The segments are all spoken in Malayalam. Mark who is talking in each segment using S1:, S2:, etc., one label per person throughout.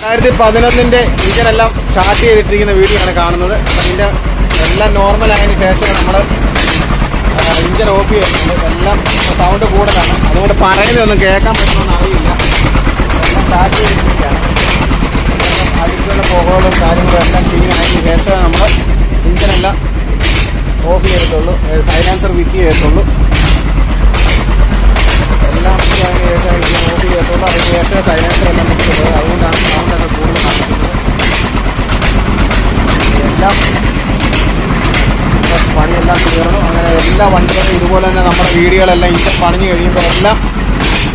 S1: 2011 ഇഞ്ചനെല്ലാം സ്റ്റാർട്ട് ചെയ്തിട്ടിരിക്കുന്ന വീഡിയോ ആണ് കാണുന്നത്. അതിൻ്റെ എല്ലാം നോർമലായതിനു ശേഷം നമ്മൾ ഇഞ്ചൻ ഓഫ് ചെയ്യുന്നുണ്ട്. എല്ലാം സൗണ്ട് കൂടുതലാണ്, അതുകൊണ്ട് പറയുന്നതൊന്നും കേൾക്കാൻ പറ്റുമെന്ന് അറിയില്ല. എല്ലാം സ്റ്റാർട്ട് ചെയ്തിരിക്കുകയാണ്. അടുത്തുള്ള പുകകളും കാര്യങ്ങളും എല്ലാം ക്ലീൻ ആയതിനു ശേഷം നമ്മൾ ഇഞ്ചനെല്ലാം ഓഫ് ചെയ്തിട്ടുള്ളൂ, സൈലൻസർ ഫിറ്റ് ചെയ്തിട്ടുള്ളൂ. എല്ലാം അതിന് ശേഷം ഇഞ്ചൻ ഓഫ് ചെയ്തിട്ടുള്ളൂ. അതിന് ശേഷം സൈലൻസർ എല്ലാം ഫിറ്റ് അതുകൊണ്ടാണ് സൗണ്ടൊക്കെ കൂടുതൽ നടക്കുന്നത്. എല്ലാം പണിയെല്ലാം തീർന്നു. അങ്ങനെ എല്ലാ വണ്ടികളും ഇതുപോലെ തന്നെ നമ്മുടെ വീഡിയോകളെല്ലാം ഇഞ്ചൻ പണിഞ്ഞ് കഴിയുമ്പോൾ എല്ലാം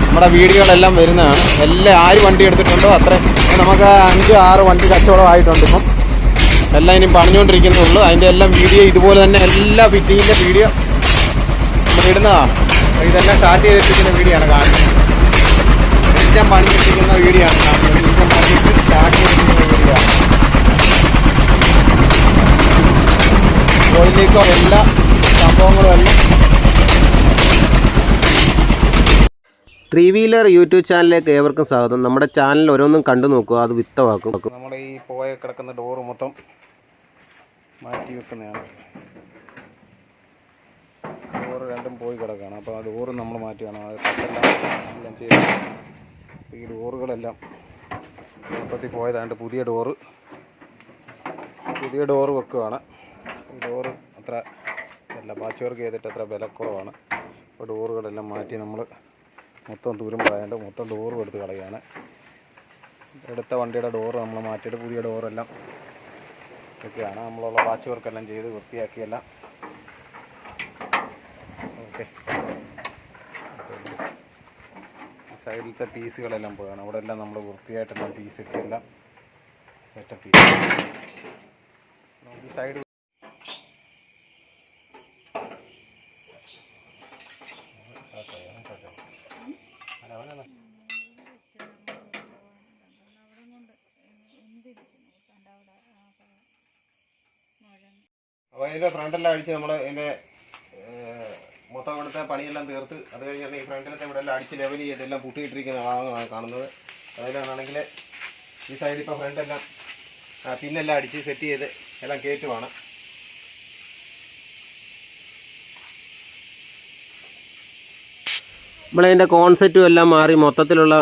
S1: നമ്മുടെ വീഡിയോകളെല്ലാം വരുന്നതാണ്. എല്ലാം ആര് വണ്ടി എടുത്തിട്ടുണ്ടോ അത്ര നമുക്ക് 5-6 വണ്ടി കച്ചവടമായിട്ടുണ്ട്. ഇപ്പം എല്ലാം ഇനി പണിഞ്ഞുകൊണ്ടിരിക്കുന്നുള്ളൂ. അതിൻ്റെ എല്ലാം വീഡിയോ ഇതുപോലെ തന്നെ എല്ലാ ഫിറ്റിങ്ങിൻ്റെ വീഡിയോ നമ്മൾ ഇടുന്നതാണ്. ഇതെല്ലാം സ്റ്റാർട്ട് ചെയ്തിരിക്കുന്ന വീഡിയോ ആണ് കാണുന്നത്. ഇഞ്ചൻ പണിഞ്ഞിരിക്കുന്ന വീഡിയോ ആണ് കാണുന്നത്. ഇഞ്ചൻ പണിയിട്ട് സ്റ്റാർട്ട് ചെയ്തിരിക്കുന്ന വീഡിയോ ആണ്. ഓയിലേക്കോ എല്ലാ സംഭവങ്ങളും എല്ലാം
S2: 3 വീലർ യൂട്യൂബ് ചാനലിലേക്ക് ഏവർക്കും സ്വാഗതം. നമ്മുടെ ചാനൽ ഓരോന്നും കണ്ടു നോക്കുക, അത് വ്യക്തമാക്കും.
S1: നമ്മൾ ഈ പോയ കിടക്കുന്ന ഡോറ് മൊത്തം മാറ്റി വെക്കുന്നതാണ്. ഡോറ് രണ്ടും പോയി കിടക്കുകയാണ്. അപ്പോൾ ആ ഡോറ് നമ്മൾ മാറ്റുകയാണ്. അത് എല്ലാം ചെയ്ത് ഈ ഡോറുകളെല്ലാം മൊത്തത്തിൽ പോയതാണ്ട് പുതിയ ഡോറ് വെക്കുകയാണ്. ഈ ഡോറ് അത്ര അല്ല, പാച്ച് വർക്ക് ചെയ്തിട്ട് അത്ര വിലക്കുറവാണ്. അപ്പോൾ ഡോറുകളെല്ലാം മാറ്റി നമ്മൾ മൊത്തം തുരുമ്പായതുകൊണ്ട് മൊത്തം ഡോറും എടുത്ത് കളയുകയാണ്. എടുത്ത വണ്ടിയുടെ ഡോറ് നമ്മൾ മാറ്റിയിട്ട് പുതിയ ഡോറെല്ലാം ഒക്കെയാണ്. നമ്മളുള്ള പാച്ച് വർക്കെല്ലാം ചെയ്ത് വൃത്തിയാക്കിയെല്ലാം ഓക്കെ. സൈഡിലത്തെ പീസുകളെല്ലാം പോവുകയാണ്. അവിടെ എല്ലാം നമ്മൾ വൃത്തിയായിട്ടെല്ലാം പീസ് ഇട്ടെല്ലാം സെറ്റപ്പ് ചെയ്യും. ഈ സൈഡ് അപ്പോൾ ഇതിൻ്റെ ഫ്രണ്ടെല്ലാം അടിച്ച് നമ്മൾ ഇതിൻ്റെ മൊത്തം ഇവിടുത്തെ പണിയെല്ലാം തീർത്ത് അത് കഴിഞ്ഞാൽ ഈ ഫ്രണ്ടിലത്തെ ഇവിടെ എല്ലാം അടിച്ച് ലെവൽ ചെയ്തെല്ലാം പുട്ടിയിട്ടിരിക്കുന്ന ഭാഗങ്ങളാണ് കാണുന്നത്. അതിലാണെങ്കിൽ ഈ സൈഡിൽ ഇപ്പോൾ ഫ്രണ്ടെല്ലാം പിന്നെല്ലാം അടിച്ച് സെറ്റ് ചെയ്ത് എല്ലാം കയറ്റുവാണ്.
S2: നമ്മളതിൻ്റെ കോൺസെപ്റ്റും എല്ലാം മാറി മൊത്തത്തിലുള്ള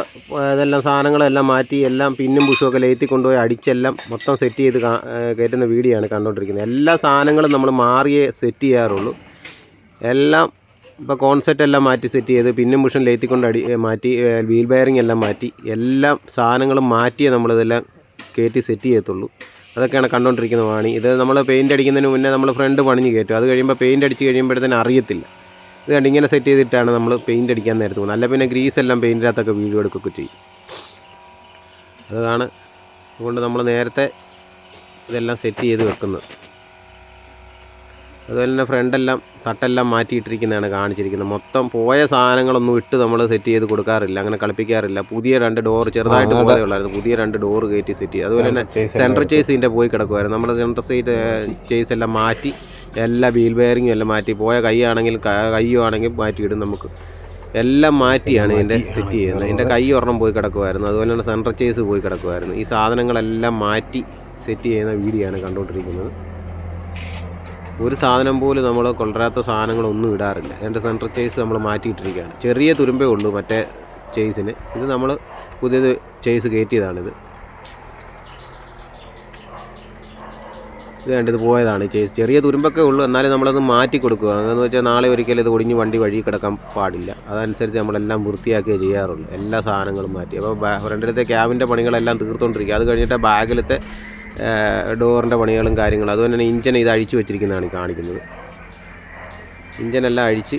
S2: ഇതെല്ലാം സാധനങ്ങളെല്ലാം മാറ്റി എല്ലാം പിന്നും പുഷുമൊക്കെ ലേറ്റി കൊണ്ടുപോയി അടിച്ചെല്ലാം മൊത്തം സെറ്റ് ചെയ്ത് കയറ്റുന്ന വീഡിയോ ആണ് കണ്ടുകൊണ്ടിരിക്കുന്നത്. എല്ലാ സാധനങ്ങളും നമ്മൾ മാറിയേ സെറ്റ് ചെയ്യാറുള്ളൂ. എല്ലാം ഇപ്പോൾ കോൺസെപ്റ്റ് എല്ലാം മാറ്റി സെറ്റ് ചെയ്ത് പിന്നും പുഷും ലേറ്റിക്കൊണ്ട് മാറ്റി വീൽ ബെയറിംഗ് എല്ലാം മാറ്റി എല്ലാ സാധനങ്ങളും മാറ്റിയേ നമ്മളിതെല്ലാം കയറ്റി സെറ്റ് ചെയ്യത്തുള്ളൂ. അതൊക്കെയാണ് കണ്ടുകൊണ്ടിരിക്കുന്ന പണി. ഇത് നമ്മൾ പെയിൻ്റ് അടിക്കുന്നതിന് മുന്നേ നമ്മൾ ഫ്രണ്ട് പണിഞ്ഞ് കയറ്റും. അത് കഴിയുമ്പോൾ പെയിൻ്റ് അടിച്ച് കഴിയുമ്പോഴത്തേനും അറിയത്തില്ല. ഇത് കണ്ട് ഇങ്ങനെ സെറ്റ് ചെയ്തിട്ടാണ് നമ്മൾ പെയിൻ്റ് അടിക്കാൻ നേരത്ത് പോകുന്നത്. അല്ല പിന്നെ ഗ്രീസ് എല്ലാം പെയിൻറ്റിനകത്തൊക്കെ വീഡിയോ എടുക്കുകയൊക്കെ ചെയ്യും. അതാണ് അതുകൊണ്ട് നമ്മൾ നേരത്തെ ഇതെല്ലാം സെറ്റ് ചെയ്ത് വെക്കുന്നത്. അതുപോലെ തന്നെ ഫ്രണ്ടെല്ലാം തട്ടെല്ലാം മാറ്റിയിട്ടിരിക്കുന്നതാണ് കാണിച്ചിരിക്കുന്നത്. മൊത്തം പോയ സാധനങ്ങളൊന്നും ഇട്ട് നമ്മൾ സെറ്റ് ചെയ്ത് കൊടുക്കാറില്ല, അങ്ങനെ കളിപ്പിക്കാറില്ല. പുതിയ 2 ഡോറ് ചെറുതായിട്ട് പോയതേ ഉള്ളായിരുന്നു. പുതിയ 2 ഡോറ് കയറ്റി സെറ്റ് ചെയ്ത്. അതുപോലെ തന്നെ സെൻട്രൽ ചേസ് ഇതിൻ്റെ പോയി കിടക്കുമായിരുന്നു. നമ്മൾ സെൻട്രൽ ചേസ് എല്ലാം മാറ്റി എല്ലാ വീൽ ബെയറിങ്ങും എല്ലാം മാറ്റി. പോയ കൈയാണെങ്കിൽ കയ്യോ ആണെങ്കിൽ മാറ്റിയിടും. നമുക്ക് എല്ലാം മാറ്റിയാണ് ഇതിൻ്റെ സെറ്റ് ചെയ്യുന്നത്. ഇതിൻ്റെ കൈ ഒരെണ്ണം പോയി കിടക്കുമായിരുന്നു. അതുപോലെ തന്നെ സെൻട്രൽ ചേസ് പോയി കിടക്കുമായിരുന്നു. ഈ സാധനങ്ങളെല്ലാം മാറ്റി സെറ്റ് ചെയ്യുന്ന വീഡിയോ ആണ് കണ്ടുകൊണ്ടിരിക്കുന്നത്. ഒരു സാധനം പോലും നമ്മൾ കൊണ്ടുവരാത്ത സാധനങ്ങളൊന്നും ഇടാറില്ല. എൻ്റെ സെൻട്രൽ ചേസ് നമ്മൾ മാറ്റിയിട്ടിരിക്കുകയാണ്. ചെറിയ തുരുമ്പേ ഉള്ളൂ മറ്റേ ചേസിന്. ഇത് നമ്മൾ പുതിയത് ചേസ് കയറ്റിയതാണിത്. ഇത് കണ്ടിത് പോയതാണ് ഈ ചേസ്. ചെറിയ തുരുമ്പൊക്കെ ഉള്ളൂ, എന്നാലും നമ്മളത് മാറ്റി കൊടുക്കുക. എന്ന് വെച്ചാൽ നാളെ ഒരിക്കലും ഇത് ഒടിഞ്ഞ് വണ്ടി വഴി കിടക്കാൻ പാടില്ല. അതനുസരിച്ച് നമ്മളെല്ലാം വൃത്തിയാക്കിയേ ചെയ്യാറുള്ളൂ. എല്ലാ സാധനങ്ങളും മാറ്റി. അപ്പോൾ ഫ്രണ്ടിലത്തെ ക്യാബിൻ്റെ പണികളെല്ലാം തീർത്തുകൊണ്ടിരിക്കുക. അത് കഴിഞ്ഞിട്ട് ബാഗിലത്തെ ഡോറിൻ്റെ പണികളും കാര്യങ്ങളും. അതുപോലെ തന്നെ ഇഞ്ചൻ ഇത് അഴിച്ചു വെച്ചിരിക്കുന്നതാണ് ഈ കാണിക്കുന്നത്. ഇഞ്ചനെല്ലാം അഴിച്ച്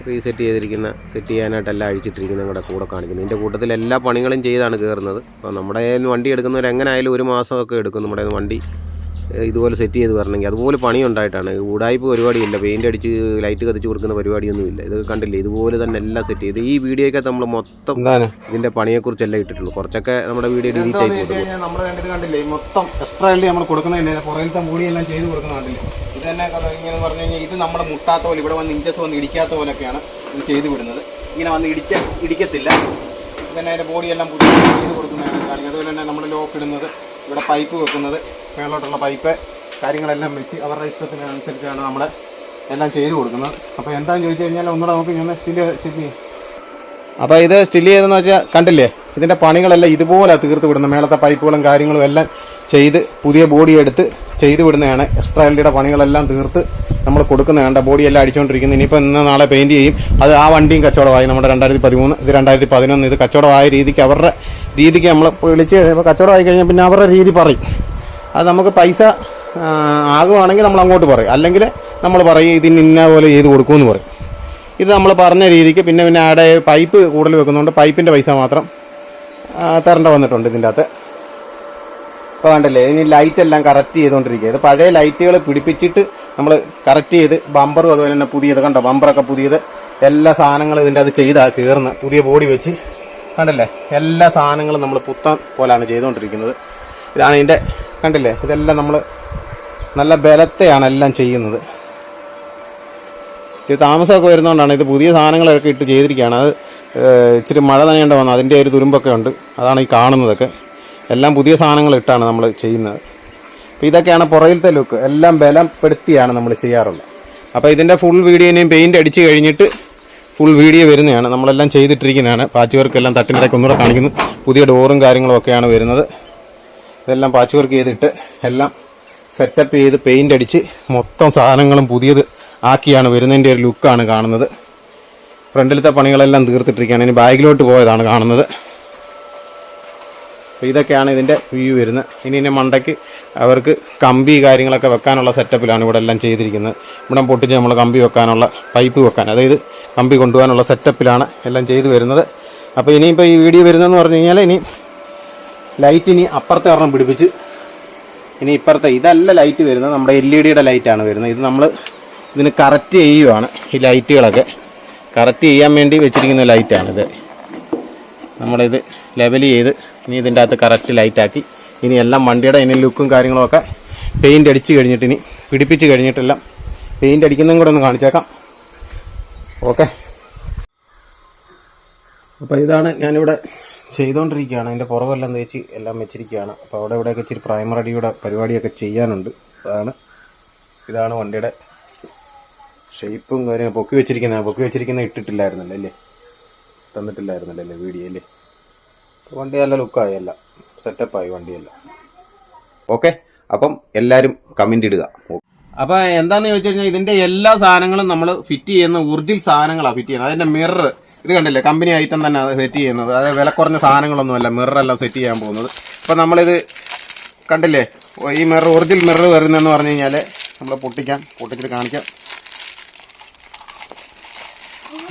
S2: റീസെറ്റ് ചെയ്തിരിക്കുന്ന, സെറ്റ് ചെയ്യാനായിട്ടെല്ലാം അഴിച്ചിട്ടിരിക്കുന്ന ഞങ്ങളുടെ കൂടെ കാണിക്കുന്നത്. ഇതിൻ്റെ കൂട്ടത്തിൽ എല്ലാ പണികളും ചെയ്താണ് കയറുന്നത്. അപ്പോൾ നമ്മുടെ വണ്ടി എടുക്കുന്നവർ എങ്ങനെയായാലും 1 മാസമൊക്കെ എടുക്കും നമ്മുടെ വണ്ടി ഇതുപോലെ സെറ്റ് ചെയ്ത് വരണമെങ്കിൽ. അതുപോലെ പണിയുണ്ടായിട്ടാണ്. ഉടായ്പ പരിപാടിയില്ല, പെയിൻ്റ് അടിച്ച് ലൈറ്റ് കത്തിച്ച് കൊടുക്കുന്ന പരിപാടിയൊന്നുമില്ല. ഇത് കണ്ടില്ലേ, ഇതുപോലെ തന്നെ എല്ലാം സെറ്റ് ചെയ്ത്. ഈ വീഡിയോയ്ക്ക് നമ്മൾ മൊത്തം ഇതിൻ്റെ പണിയെക്കുറിച്ചെല്ലാം ഇട്ടിട്ടുള്ളൂ. കുറച്ചൊക്കെ നമ്മുടെ വീഡിയോ ഡിലീറ്റ് ആയി കൊടുക്കും.
S1: നമ്മൾ കണ്ടില്ലേ മൊത്തം എക്സ്ട്രാ ആയിട്ട് നമ്മൾ കൊടുക്കുന്നതിൻ്റെ പുറകിലത്തെ മൂടിയെല്ലാം ചെയ്ത് കൊടുക്കുന്ന കണ്ടില്ലേ. ഇത് തന്നെ ഇങ്ങനെ പറഞ്ഞു കഴിഞ്ഞാൽ ഇത് നമ്മുടെ മുട്ടാത്ത പോലെ ഇവിടെ വന്ന് ഇഞ്ചസ് വന്ന് ഇടിക്കാത്ത പോലെയൊക്കെയാണ് ഇത് ചെയ്ത് വിടുന്നത്. ഇങ്ങനെ വന്ന് ഇടിക്കത്തില്ല. ഇത് തന്നെ അതിൻ്റെ ബോഡിയെല്ലാം പുതിയ ചെയ്ത് കൊടുക്കുന്നതാണ്. ഇടുന്നത്, ഇവിടെ പൈപ്പ് വെക്കുന്നത്, മേളോട്ടുള്ള പൈപ്പ് കാര്യങ്ങളെല്ലാം വെച്ച് അവരുടെ ഇഷ്ടത്തിനനുസരിച്ചാണ് നമ്മൾ എല്ലാം ചെയ്ത് കൊടുക്കുന്നത്. അപ്പോൾ എന്താണെന്ന് ചോദിച്ചു കഴിഞ്ഞാൽ ഒന്നുകൂടെ നമുക്ക് ഞാൻ സ്റ്റില് ചെയ്യും. അപ്പോൾ ഇത് സ്റ്റില് ചെയ്തെന്ന് വെച്ചാൽ കണ്ടില്ലേ, ഇതിൻ്റെ പണികളെല്ലാം ഇതുപോലെ തീർത്ത് വിടുന്നത്. മേളത്തെ പൈപ്പുകളും കാര്യങ്ങളും എല്ലാം ചെയ്ത് പുതിയ ബോഡി എടുത്ത് ചെയ്ത് വിടുന്നതാണ്. എക്സ്ട്രാ എൽഡിയുടെ പണികളെല്ലാം തീർത്ത് നമ്മൾ കൊടുക്കുന്നതാണ്. ബോഡിയെല്ലാം അടിച്ചുകൊണ്ടിരിക്കുന്നത്. ഇനിയിപ്പോൾ ഇന്ന് നാളെ പെയിൻറ്റ് ചെയ്യും. അത് ആ വണ്ടിയും കച്ചവടമായി. നമ്മുടെ 2013, ഇത് 2011. ഇത് കച്ചവടമായ രീതിക്ക് അവരുടെ രീതിക്ക് നമ്മൾ വിളിച്ച് കച്ചവടമായി കഴിഞ്ഞാൽ പിന്നെ അവരുടെ രീതി പറയും. അത് നമുക്ക് പൈസ ആകുവാണെങ്കിൽ നമ്മൾ അങ്ങോട്ട് പറയും, അല്ലെങ്കിൽ നമ്മൾ പറയും ഇതിന് ഇന്ന പോലെ ചെയ്ത് കൊടുക്കുമെന്ന് പറയും. ഇത് നമ്മൾ പറഞ്ഞ രീതിക്ക് പിന്നെ അവിടെ പൈപ്പ് കൂടുതൽ വെക്കുന്നുണ്ട്. പൈപ്പിൻ്റെ പൈസ മാത്രം തരേണ്ട വന്നിട്ടുണ്ട് ഇതിൻ്റെ അകത്ത്. ഇപ്പോൾ കണ്ടല്ലേ, ഇനി ലൈറ്റ് എല്ലാം കറക്റ്റ് ചെയ്തുകൊണ്ടിരിക്കുക. ഇത് പഴയ ലൈറ്റുകൾ പിടിപ്പിച്ചിട്ട് നമ്മൾ കറക്റ്റ് ചെയ്ത് ബമ്പറും അതുപോലെ തന്നെ പുതിയത് കണ്ടോ, ബമ്പറൊക്കെ പുതിയത് എല്ലാ സാധനങ്ങളും ഇതിൻ്റെ അത് ചെയ്താൽ കയറുന്ന പുതിയ ബോഡി വെച്ച് കണ്ടല്ലേ, എല്ലാ സാധനങ്ങളും നമ്മൾ പുത്തൻ പോലാണ് ചെയ്തുകൊണ്ടിരിക്കുന്നത്. ഇതാണ് ഇതിൻ്റെ കണ്ടില്ലേ, ഇതെല്ലാം നമ്മൾ നല്ല ബലത്തെയാണ് എല്ലാം ചെയ്യുന്നത്. ഇത് താമസമൊക്കെ വരുന്നതുകൊണ്ടാണ് ഇത് പുതിയ സാധനങ്ങളൊക്കെ ഇട്ട് ചെയ്തിരിക്കുകയാണ്. അത് ഇച്ചിരി മഴ നനയേണ്ട വന്നു, അതിൻ്റെ ഒരു തുരുമ്പൊക്കെ ഉണ്ട്. അതാണ് ഈ കാണുന്നതൊക്കെ. എല്ലാം പുതിയ സാധനങ്ങൾ ഇട്ടാണ് നമ്മൾ ചെയ്യുന്നത്. അപ്പോൾ ഇതൊക്കെയാണ് പുറകിലത്തെ ലുക്ക്. എല്ലാം ബലപ്പെടുത്തിയാണ് നമ്മൾ ചെയ്യാറുള്ളത്. അപ്പോൾ ഇതിൻ്റെ ഫുൾ വീഡിയോനെയും പെയിൻറ്റ് അടിച്ച് കഴിഞ്ഞിട്ട് ഫുൾ വീഡിയോ വരുന്നതാണ്. നമ്മളെല്ലാം ചെയ്തിട്ടിരിക്കുന്നതാണ്. പാച്ച് വർക്കെല്ലാം തട്ടിനിടയ്ക്ക് ഒന്നുകൂടെ കാണിക്കുന്നു. പുതിയ ഡോറും കാര്യങ്ങളും ഒക്കെയാണ് വരുന്നത്. ഇതെല്ലാം പാച്ച് വർക്ക് ചെയ്തിട്ട് എല്ലാം സെറ്റപ്പ് ചെയ്ത് പെയിൻ്റ് അടിച്ച് മൊത്തം സാധനങ്ങളും പുതിയത് ആക്കിയാണ് വരുന്നതിൻ്റെ ഒരു ലുക്കാണ് കാണുന്നത്. ഫ്രണ്ടിലത്തെ പണികളെല്ലാം തീർത്തിട്ടിരിക്കുകയാണ്. ഇനി ബാഗിലോട്ട് പോയതാണ് കാണുന്നത്. അപ്പോൾ ഇതൊക്കെയാണ് ഇതിൻ്റെ വ്യൂ വരുന്നത്. ഇനി മണ്ടയ്ക്ക് അവർക്ക് കമ്പി കാര്യങ്ങളൊക്കെ വെക്കാനുള്ള സെറ്റപ്പിലാണ് ഇവിടെ എല്ലാം ചെയ്തിരിക്കുന്നത്. ഇവിടെ പൊട്ടിച്ച് നമ്മൾ കമ്പി വെക്കാനുള്ള പൈപ്പ് വെക്കാൻ, അതായത് കമ്പി കൊണ്ടുപോകാനുള്ള സെറ്റപ്പിലാണ് എല്ലാം ചെയ്തു വരുന്നത്. അപ്പോൾ ഇനിയിപ്പോൾ ഈ വീഡിയോ വരുന്നതെന്ന് പറഞ്ഞു കഴിഞ്ഞാൽ ഇനി ലൈറ്റ് ഇനി അപ്പുറത്തെ ഒരെണ്ണം പിടിപ്പിച്ച് ഇനി ഇപ്പുറത്തെ ഇതല്ല ലൈറ്റ് വരുന്നത്, നമ്മുടെ LED ലൈറ്റാണ് വരുന്നത്. ഇത് നമ്മൾ ഇതിന് കറക്റ്റ് ചെയ്യുവാണ്. ഈ ലൈറ്റുകളൊക്കെ കറക്റ്റ് ചെയ്യാൻ വേണ്ടി വെച്ചിരിക്കുന്ന ലൈറ്റാണിത്. നമ്മളിത് ലെവൽ ചെയ്ത് ഇനി ഇതിൻ്റെ അകത്ത് കറക്റ്റ് ലൈറ്റാക്കി ഇനി എല്ലാം വണ്ടിയുടെ ഇനി ലുക്കും കാര്യങ്ങളുമൊക്കെ പെയിൻ്റ് അടിച്ച് കഴിഞ്ഞിട്ട് ഇനി പിടിപ്പിച്ച് കഴിഞ്ഞിട്ടെല്ലാം പെയിൻ്റ് അടിക്കുന്നതും കൂടെ ഒന്ന് കാണിച്ചേക്കാം. ഓക്കെ, അപ്പോൾ ഇതാണ് ഞാനിവിടെ ചെയ്തുകൊണ്ടിരിക്കുകയാണ്. അതിൻ്റെ പുറകെല്ലാം തേച്ച് എല്ലാം വെച്ചിരിക്കുകയാണ്. അപ്പോൾ അവിടെ ഇവിടെയൊക്കെ ഇച്ചിരി പ്രൈമറിയുടെ പരിപാടിയൊക്കെ ചെയ്യാനുണ്ട്. ഇതാണ് വണ്ടിയുടെ ഷേപ്പും കാര്യം പൊക്കി വെച്ചിരിക്കുന്ന ഇട്ടിട്ടില്ലായിരുന്നല്ലോ അല്ലേ, തന്നിട്ടില്ലായിരുന്നല്ലോ അല്ലേ വീഡിയോ അല്ലേ. വണ്ടി നല്ല ലുക്കായി, എല്ലാം സെറ്റപ്പായി വണ്ടിയെല്ലാം. ഓക്കെ, അപ്പം എല്ലാവരും കമൻ്റ് ഇടുക. അപ്പോൾ എന്താണെന്ന് ചോദിച്ചു കഴിഞ്ഞാൽ ഇതിൻ്റെ എല്ലാ സാധനങ്ങളും നമ്മൾ ഫിറ്റ് ചെയ്യുന്ന ഒറിജിനൽ സാധനങ്ങളാണ് ഫിറ്റ് ചെയ്യുന്നത്. അതിൻ്റെ മിറർ ഇത് കണ്ടില്ലേ, കമ്പനി ഐറ്റം തന്നെ അത് സെറ്റ് ചെയ്യുന്നത്. അതായത് വില കുറഞ്ഞ സാധനങ്ങളൊന്നുമല്ല മിററെല്ലാം സെറ്റ് ചെയ്യാൻ പോകുന്നത്. അപ്പോൾ നമ്മളിത് കണ്ടില്ലേ, ഈ മിറർ ഒറിജിനൽ മിറർ വരുന്നതെന്ന് പറഞ്ഞു കഴിഞ്ഞാൽ നമ്മൾ പൊട്ടിച്ചിട്ട് കാണിക്കാം.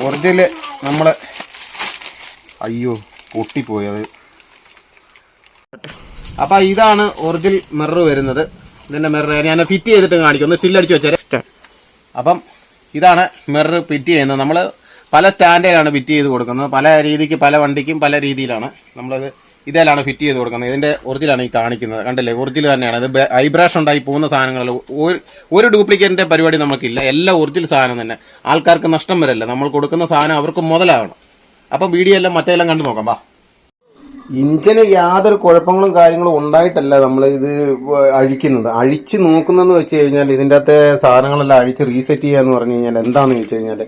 S1: ഒറിജിനൽ നമ്മൾ അയ്യോ പൊട്ടിപ്പോയത്. അപ്പോൾ ഇതാണ് ഒറിജിനൽ മിറർ വരുന്നത്. ഇതിൻ്റെ മിറർ ഞാൻ ഫിറ്റ് ചെയ്തിട്ട് കാണിക്കും. ഒന്ന് സ്റ്റിൽ അടിച്ച് വെച്ചാൽ. അപ്പം ഇതാണ് മിറർ ഫിറ്റ് ചെയ്യുന്നത്. നമ്മൾ പല സ്റ്റാൻഡേർഡാണ് ഫിറ്റ് ചെയ്ത് കൊടുക്കുന്നത്. പല രീതിക്ക് പല വണ്ടിക്കും പല രീതിയിലാണ് നമ്മളത് ഇതിലാണ് ഫിറ്റ് ചെയ്ത് കൊടുക്കുന്നത്. ഇതിൻ്റെ ഒറിജിനാണ് ഈ കാണിക്കുന്നത്. കണ്ടില്ലേ, ഒറിജിനൽ തന്നെയാണ്. ഇത് വൈബ്രേഷൻ ഉണ്ടായി പോകുന്ന സാധനങ്ങളിൽ ഒരു ഡ്യൂപ്ലിക്കേറ്റിൻ്റെ പരിപാടി നമുക്കില്ല. എല്ലാം ഒറിജിനൽ സാധനം തന്നെ. ആൾക്കാർക്ക് നഷ്ടം വരില്ല. നമ്മൾ കൊടുക്കുന്ന സാധനം അവർക്ക് മുതലാകണം. അപ്പം വീഡിയോ എല്ലാം മറ്റെല്ലാം കണ്ടു നോക്കാം. ബാ, ഇഞ്ചിന് യാതൊരു കുഴപ്പങ്ങളും കാര്യങ്ങളും ഉണ്ടായിട്ടല്ല നമ്മൾ ഇത് അഴിച്ച് നോക്കുന്നതെന്ന് വെച്ച് കഴിഞ്ഞാൽ ഇതിൻ്റെ അകത്തെ സാധനങ്ങളെല്ലാം അഴിച്ച് റീസെറ്റ് ചെയ്യാന്ന് പറഞ്ഞു കഴിഞ്ഞാൽ എന്താണെന്ന് വെച്ച് കഴിഞ്ഞാൽ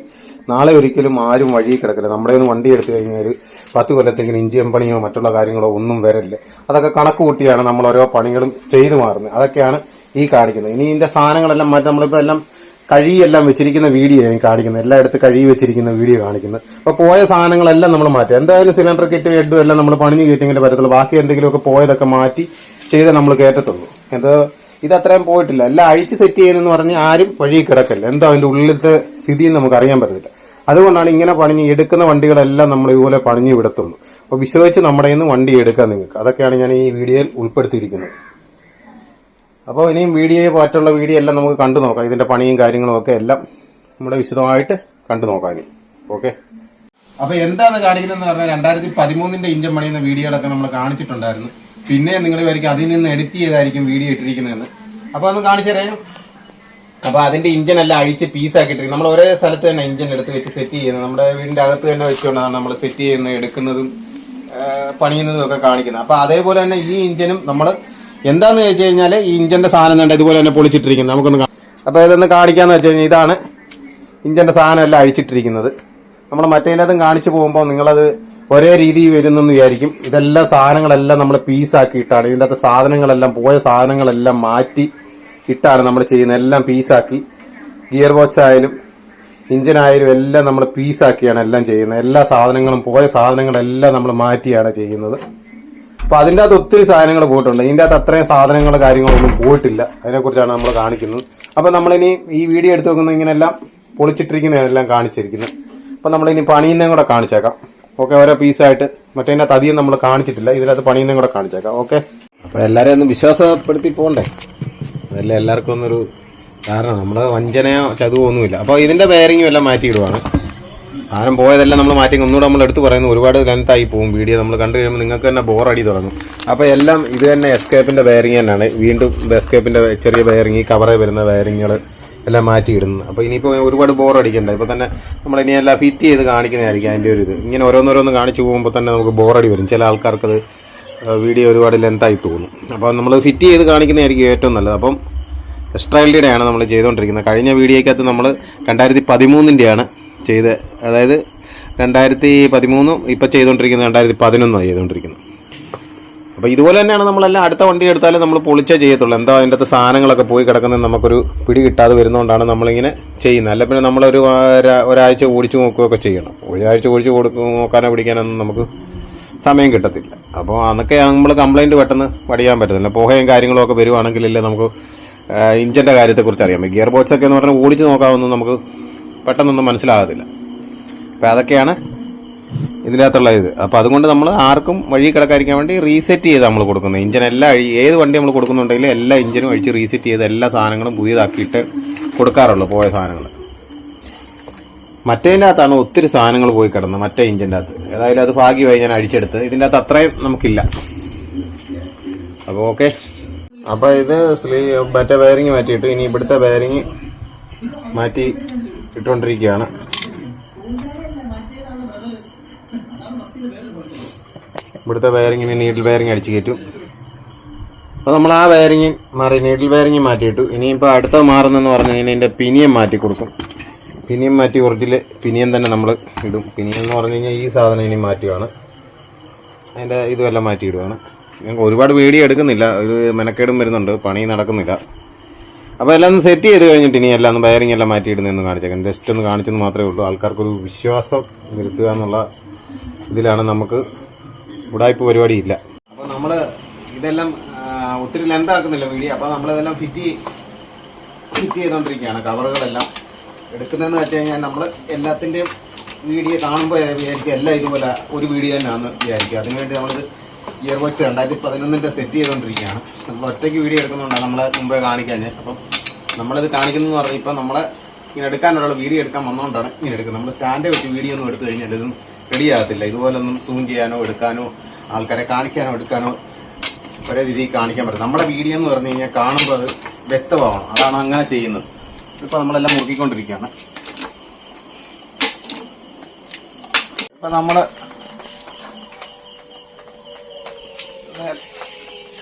S1: നാളെ ഒരിക്കലും ആരും വഴി കിടക്കില്ല. നമ്മുടെ ഒന്ന് വണ്ടി എടുത്തു കഴിഞ്ഞാൽ ഒരു 10 കൊല്ലത്തെങ്കിലും ഇഞ്ചിൻ പണിയോ മറ്റുള്ള കാര്യങ്ങളോ ഒന്നും വരില്ല. അതൊക്കെ കണക്ക് കൂട്ടിയാണ് നമ്മൾ ഓരോ പണികളും ചെയ്തു മാറുന്നത്. അതൊക്കെയാണ് ഈ കാണിക്കുന്നത്. ഇനി ഇതിൻ്റെ സാധനങ്ങളെല്ലാം മാറ്റി നമ്മളിപ്പോൾ എല്ലാം കഴിയെല്ലാം വെച്ചിരിക്കുന്ന വീഡിയോ ആണ് കാണിക്കുന്നത്. എല്ലായിടത്തും കഴുകി വെച്ചിരിക്കുന്ന വീഡിയോ കാണിക്കുന്നത്. അപ്പോൾ പോയ സാധനങ്ങളെല്ലാം നമ്മൾ മാറ്റും. എന്തായാലും സിലിണ്ടർ കിറ്റും ഹെഡും എല്ലാം നമ്മൾ പണിഞ്ഞ് കയറ്റിയെങ്കിലും പറ്റത്തുള്ളൂ. ബാക്കി എന്തെങ്കിലുമൊക്കെ പോയതൊക്കെ മാറ്റി ചെയ്ത് നമ്മൾ കയറ്റത്തുള്ളൂ. ഇതത്രയും പോയിട്ടില്ല. എല്ലാം അഴിച്ച് സെറ്റ് ചെയ്യുന്നതെന്ന് പറഞ്ഞാൽ ആരും വഴി കിടക്കില്ല. എന്താ അതിൻ്റെ ഉള്ളിലത്തെ സ്ഥിതി നമുക്ക് അറിയാൻ പറ്റത്തില്ല. അതുകൊണ്ടാണ് ഇങ്ങനെ പണിഞ്ഞ് എടുക്കുന്ന വണ്ടികളെല്ലാം നമ്മൾ ഇതുപോലെ പണിഞ്ഞ് വിടത്തുള്ളൂ. അപ്പോൾ വിശ്വസിച്ച് നമ്മുടെ നിന്ന് വണ്ടി എടുക്കാം നിങ്ങൾക്ക്. അതൊക്കെയാണ് ഞാൻ ഈ വീഡിയോയിൽ ഉൾപ്പെടുത്തിയിരിക്കുന്നത്. അപ്പോൾ ഇനിയും മറ്റുള്ള വീഡിയോ എല്ലാം നമുക്ക് കണ്ടു നോക്കാം. ഇതിൻ്റെ പണിയും കാര്യങ്ങളും ഒക്കെ എല്ലാം നമ്മുടെ വിശദമായിട്ട് കണ്ടു നോക്കാം ഇനി. ഓക്കെ, അപ്പോൾ എന്താണ് കാണിക്കുന്നതെന്ന് പറഞ്ഞാൽ 2013 ഇഞ്ചൻ പണിയുന്ന വീഡിയോകളൊക്കെ നമ്മൾ കാണിച്ചിട്ടുണ്ടായിരുന്നു. പിന്നെ നിങ്ങൾ വിചാരിക്കും അതിൽ നിന്ന് എഡിറ്റ് ചെയ്തായിരിക്കും വീഡിയോ ഇട്ടിരിക്കുന്നതെന്ന്. അപ്പോൾ ഒന്ന് കാണിച്ചു തരാം. അപ്പോൾ അതിൻ്റെ ഇഞ്ചനെല്ലാം അഴിച്ച് പീസാക്കിയിട്ടിരിക്കും. നമ്മൾ ഒരേ സ്ഥലത്ത് തന്നെ ഇഞ്ചൻ എടുത്ത് വെച്ച് സെറ്റ് ചെയ്യുന്നത്. നമ്മുടെ വീടിൻ്റെ അകത്ത് തന്നെ വെച്ചുകൊണ്ടാണ് നമ്മൾ സെറ്റ് ചെയ്യുന്നത്, എടുക്കുന്നതും പണിയുന്നതും ഒക്കെ കാണിക്കുന്നത്. അപ്പോൾ അതേപോലെ തന്നെ ഈ ഇഞ്ചിനും നമ്മൾ എന്താണെന്ന് ചോദിച്ചു കഴിഞ്ഞാൽ ഈ ഇഞ്ചിൻ്റെ സാധനം തന്നെ ഇതുപോലെ തന്നെ പൊളിച്ചിട്ടിരിക്കുന്നത്. നമുക്കൊന്ന് അപ്പോൾ ഇതൊന്ന് കാണിക്കാമെന്ന് വെച്ച് കഴിഞ്ഞാൽ ഇതാണ് ഇഞ്ചിൻ്റെ സാധനം എല്ലാം അഴിച്ചിട്ടിരിക്കുന്നത്. നമ്മൾ മറ്റേതിനകത്തും കാണിച്ചു പോകുമ്പോൾ നിങ്ങളത് ഒരേ രീതിയിൽ വരുന്നെന്ന് വിചാരിക്കും. ഇതെല്ലാം സാധനങ്ങളെല്ലാം നമ്മൾ പീസാക്കിയിട്ടാണ്, ഇതിൻ്റെ അകത്ത് സാധനങ്ങളെല്ലാം പോയ സാധനങ്ങളെല്ലാം മാറ്റി ഇട്ടാണ് നമ്മൾ ചെയ്യുന്നത്. എല്ലാം പീസാക്കി, ഗിയർ ബോക്സ് ആയാലും എഞ്ചിനായാലും എല്ലാം നമ്മൾ പീസാക്കിയാണ് എല്ലാം ചെയ്യുന്നത്. എല്ലാ സാധനങ്ങളും പോയ സാധനങ്ങളെല്ലാം നമ്മൾ മാറ്റിയാണ് ചെയ്യുന്നത്. അപ്പോൾ അതിൻ്റെ അകത്ത് ഒത്തിരി സാധനങ്ങൾ പോയിട്ടുണ്ട്. ഇതിൻ്റെ അകത്ത് അത്രയും സാധനങ്ങൾ കാര്യങ്ങളൊന്നും പോയിട്ടില്ല. അതിനെക്കുറിച്ചാണ് നമ്മൾ കാണിക്കുന്നത്. അപ്പോൾ നമ്മളിനി ഈ വീഡിയോ എടുത്ത് നോക്കുന്നത് ഇങ്ങനെല്ലാം പൊളിച്ചിട്ടിരിക്കുന്നതെല്ലാം കാണിച്ചിരിക്കുന്നത്. അപ്പോൾ നമ്മളിനി പണിയുന്നതും കൂടെ കാണിച്ചേക്കാം. ഓക്കെ, ഓരോ പീസായിട്ട്. മറ്റേതിനകത്ത് അധികം നമ്മൾ കാണിച്ചിട്ടില്ല, ഇതിനകത്ത് പണിയുന്നതും കൂടെ കാണിച്ചേക്കാം. ഓക്കെ, അപ്പോൾ എല്ലാവരെയും ഒന്ന് വിശ്വാസപ്പെടുത്തി പോകണ്ടേ, അതല്ല എല്ലാവർക്കും ഒന്നൊരു കാരണം. നമ്മൾ വഞ്ചനയോ ചതുവോ ഒന്നുമില്ല. അപ്പോൾ ഇതിൻ്റെ ബെയറിങ്ങും എല്ലാം മാറ്റിയിടുവാണ്. സാധനം പോയതെല്ലാം നമ്മൾ മാറ്റി ഒന്നുകൂടെ നമ്മൾ എടുത്ത് പറയുന്നു. ഒരുപാട് ലെങ്തായി പോകും വീഡിയോ. നമ്മൾ കണ്ടു കഴിയുമ്പോൾ നിങ്ങൾക്ക് തന്നെ ബോറടി തുടങ്ങും. അപ്പോൾ എല്ലാം ഇത് തന്നെ എസ്കേപ്പിൻ്റെ ബെയറിങ് തന്നെയാണ്. വീണ്ടും എസ്കേപ്പിൻ്റെ ചെറിയ ബെയറിങ്, ഈ കവറിൽ വരുന്ന ബെയറിങ്ങുകൾ എല്ലാം മാറ്റിയിടുന്നത്. അപ്പോൾ ഇനിയിപ്പോൾ ഒരുപാട് ബോറടിക്കണ്ട. ഇപ്പോൾ തന്നെ നമ്മൾ ഇനി എല്ലാം ഫിറ്റ് ചെയ്ത് കാണിക്കുന്നതായിരിക്കും അതിൻ്റെ ഒരു ഇത്. ഇങ്ങനെ ഓരോന്നോരോന്ന് കാണിച്ചു പോകുമ്പോൾ തന്നെ നമുക്ക് ബോറടി വരും. ചില ആൾക്കാർക്കത് വീഡിയോ ഒരുപാട് ലെങ്തായി തോന്നും. അപ്പോൾ നമ്മൾ ഫിറ്റ് ചെയ്ത് കാണിക്കുന്നതായിരിക്കും ഏറ്റവും നല്ലത്. അപ്പം എക്സ്ട്രാ LDയുടെ ആണ് നമ്മൾ ചെയ്തുകൊണ്ടിരിക്കുന്നത്. കഴിഞ്ഞ വീഡിയോയ്ക്കകത്ത് നമ്മൾ 2013-ൻ്റെയാണ് ചെയ്ത്, അതായത് 2013 ഇപ്പോൾ ചെയ്തുകൊണ്ടിരിക്കുന്നത് 2011 ചെയ്തുകൊണ്ടിരിക്കുന്നത്. അപ്പോൾ ഇതുപോലെ തന്നെയാണ് നമ്മളെല്ലാം അടുത്ത വണ്ടി എടുത്താലും നമ്മൾ പൊളിച്ചേ ചെയ്യത്തുള്ളൂ. എന്താ അതിൻ്റെ അകത്ത് സാധനങ്ങളൊക്കെ പോയി കിടക്കുന്നത് നമുക്കൊരു പിടി കിട്ടാതെ വരുന്നതുകൊണ്ടാണ് നമ്മളിങ്ങനെ ചെയ്യുന്നത്. അല്ല പിന്നെ നമ്മളൊരു ഒരാഴ്ച ഓടിച്ചു നോക്കുകയൊക്കെ ചെയ്യണം. ഒരാഴ്ച ഓടിച്ച് നോക്കാനോ പിടിക്കാനൊന്നും നമുക്ക് സമയം കിട്ടത്തില്ല. അപ്പോൾ അതൊക്കെ നമ്മൾ കംപ്ലൈൻറ്റ് പെട്ടെന്ന് പഠിക്കാൻ പറ്റത്തില്ല. പുകയും കാര്യങ്ങളും ഒക്കെ വരുവാണെങ്കിലല്ലേ നമുക്ക് ഇഞ്ചിൻ്റെ കാര്യത്തെക്കുറിച്ച് അറിയാം. ഗിയർ ബോക്സ് ഒക്കെ എന്ന് പറഞ്ഞാൽ ഓടിച്ച് നോക്കാമെന്നും നമുക്ക് പെട്ടെന്നൊന്നും മനസ്സിലാകത്തില്ല. അപ്പോൾ അതൊക്കെയാണ് ഇതിനകത്തുള്ള ഇത്. അപ്പോൾ അതുകൊണ്ട് നമ്മൾ ആർക്കും വഴി കിടക്കാതിരിക്കാൻ വേണ്ടി റീസെറ്റ് ചെയ്ത് നമ്മൾ കൊടുക്കുന്നത്. ഇഞ്ചിൻ എല്ലാം ഏത് വണ്ടി നമ്മൾ കൊടുക്കുന്നുണ്ടെങ്കിലും എല്ലാ ഇഞ്ചിനും അഴിച്ച് റീസെറ്റ് ചെയ്ത് എല്ലാ സാധനങ്ങളും പുതിയതാക്കിയിട്ട് കൊടുക്കാറുള്ളൂ, പോയ സാധനങ്ങൾ. മറ്റേതിൻ്റെ അകത്താണ് ഒത്തിരി സാധനങ്ങൾ പോയി കിടന്നത്, മറ്റേ ഇഞ്ചിൻ്റെ അകത്ത്. ഏതായാലും അത് ഭാഗ്യമായി ഞാൻ അഴിച്ചെടുത്ത്. ഇതിൻ്റെ അകത്ത് അത്രയും നമുക്കില്ല. അപ്പോൾ ഓക്കെ, അപ്പോൾ ഇത് മറ്റേ വയറിങ് മാറ്റിയിട്ട് ഇനി ഇവിടുത്തെ വയറിങ് മാറ്റി ഇട്ടുകൊണ്ടിരിക്കുകയാണ്. ഇവിടുത്തെ വയറിങ്ങിന് നീഡിൽ വയറിങ് അടിച്ച് കയറ്റും. അപ്പോൾ നമ്മൾ ആ വയറിങ് മാറി നീഡിൽ വയറിങ് മാറ്റിയിട്ടു. ഇനിയിപ്പോൾ അടുത്ത മാറുന്നതെന്ന് പറഞ്ഞു കഴിഞ്ഞാൽ ഇതിൻ്റെ പിനിയം മാറ്റി കൊടുക്കും. പിനിയം മാറ്റി ഒറിജിനൽ പിനിയം തന്നെ നമ്മൾ ഇടും. പിനിയം എന്ന് പറഞ്ഞു കഴിഞ്ഞാൽ ഈ സാധനം ഇനി മാറ്റുകയാണ്. അതിൻ്റെ ഇതുമെല്ലാം മാറ്റിയിടുകയാണ്. ഞങ്ങൾക്ക് ഒരുപാട് വീഡിയോ എടുക്കുന്നില്ല, ഒരു മെനക്കേടും വരുന്നുണ്ട്, പണി നടക്കുന്നില്ല. അപ്പോൾ എല്ലാം ഒന്ന് സെറ്റ് ചെയ്ത് കഴിഞ്ഞിട്ട് ഇനി എല്ലാം വയറിങ് എല്ലാം മാറ്റിയിടുന്നതെന്ന് കാണിച്ചേക്കാം. ജസ്റ്റ് ഒന്ന് കാണിച്ചെന്ന് മാത്രമേ ഉള്ളൂ. ആൾക്കാർക്കൊരു വിശ്വാസം വരുത്തുക എന്നുള്ള ഇതിലാണ്. നമുക്ക് ഉടായ്പ പരിപാടിയില്ല. അപ്പോൾ നമ്മൾ ഇതെല്ലാം ഒത്തിരി ലെന്ത് ആക്കുന്നില്ല വീഡിയോ. അപ്പോൾ നമ്മളിതെല്ലാം ഫിറ്റ് ചെയ്തുകൊണ്ടിരിക്കുകയാണ്. കവറുകളെല്ലാം എടുക്കുന്നതെന്ന് വെച്ച് കഴിഞ്ഞാൽ നമ്മൾ എല്ലാത്തിൻ്റെയും വീഡിയോ കാണുമ്പോൾ വിചാരിക്കും എല്ലാം ഇതുപോലെ ഒരു വീഡിയോ തന്നെയാണെന്ന് വിചാരിക്കും. അതിനുവേണ്ടി നമ്മളിത് ഗിയർ ബോക്സ് 2011 സെറ്റ് ചെയ്തുകൊണ്ടിരിക്കുകയാണ്. നമ്മൾ ഒറ്റയ്ക്ക് വീഡിയോ എടുക്കുന്നതുകൊണ്ടാണ് നമ്മളെ മുമ്പേ കാണിക്കാൻ. അപ്പം നമ്മളിത് കാണിക്കുന്നതെന്ന് പറഞ്ഞാൽ ഇപ്പം നമ്മളെ ഇങ്ങനെ എടുക്കാനുള്ള വീഡിയോ എടുക്കാൻ വന്നുകൊണ്ടാണ് ഇങ്ങനെ എടുക്കുന്നത്. നമ്മൾ സ്റ്റാൻഡ് വെച്ച് വീഡിയോ ഒന്നും എടുത്തു കഴിഞ്ഞാൽ ഇതൊന്നും റെഡി ആകത്തില്ല. ഇതുപോലൊന്നും സൂം ചെയ്യാനോ എടുക്കാനോ ആൾക്കാരെ കാണിക്കാനോ എടുക്കാനോ ഒരേ രീതിയിൽ കാണിക്കാൻ പറ്റും. നമ്മുടെ വീഡിയോ എന്ന് പറഞ്ഞു കഴിഞ്ഞാൽ കാണുമ്പോൾ അത് വ്യക്തമാവണം. അതാണ് അങ്ങനെ ചെയ്യുന്നത്. ഇപ്പോൾ നമ്മളെല്ലാം മുറുക്കിക്കൊണ്ടിരിക്കുകയാണ്. ഇപ്പം നമ്മൾ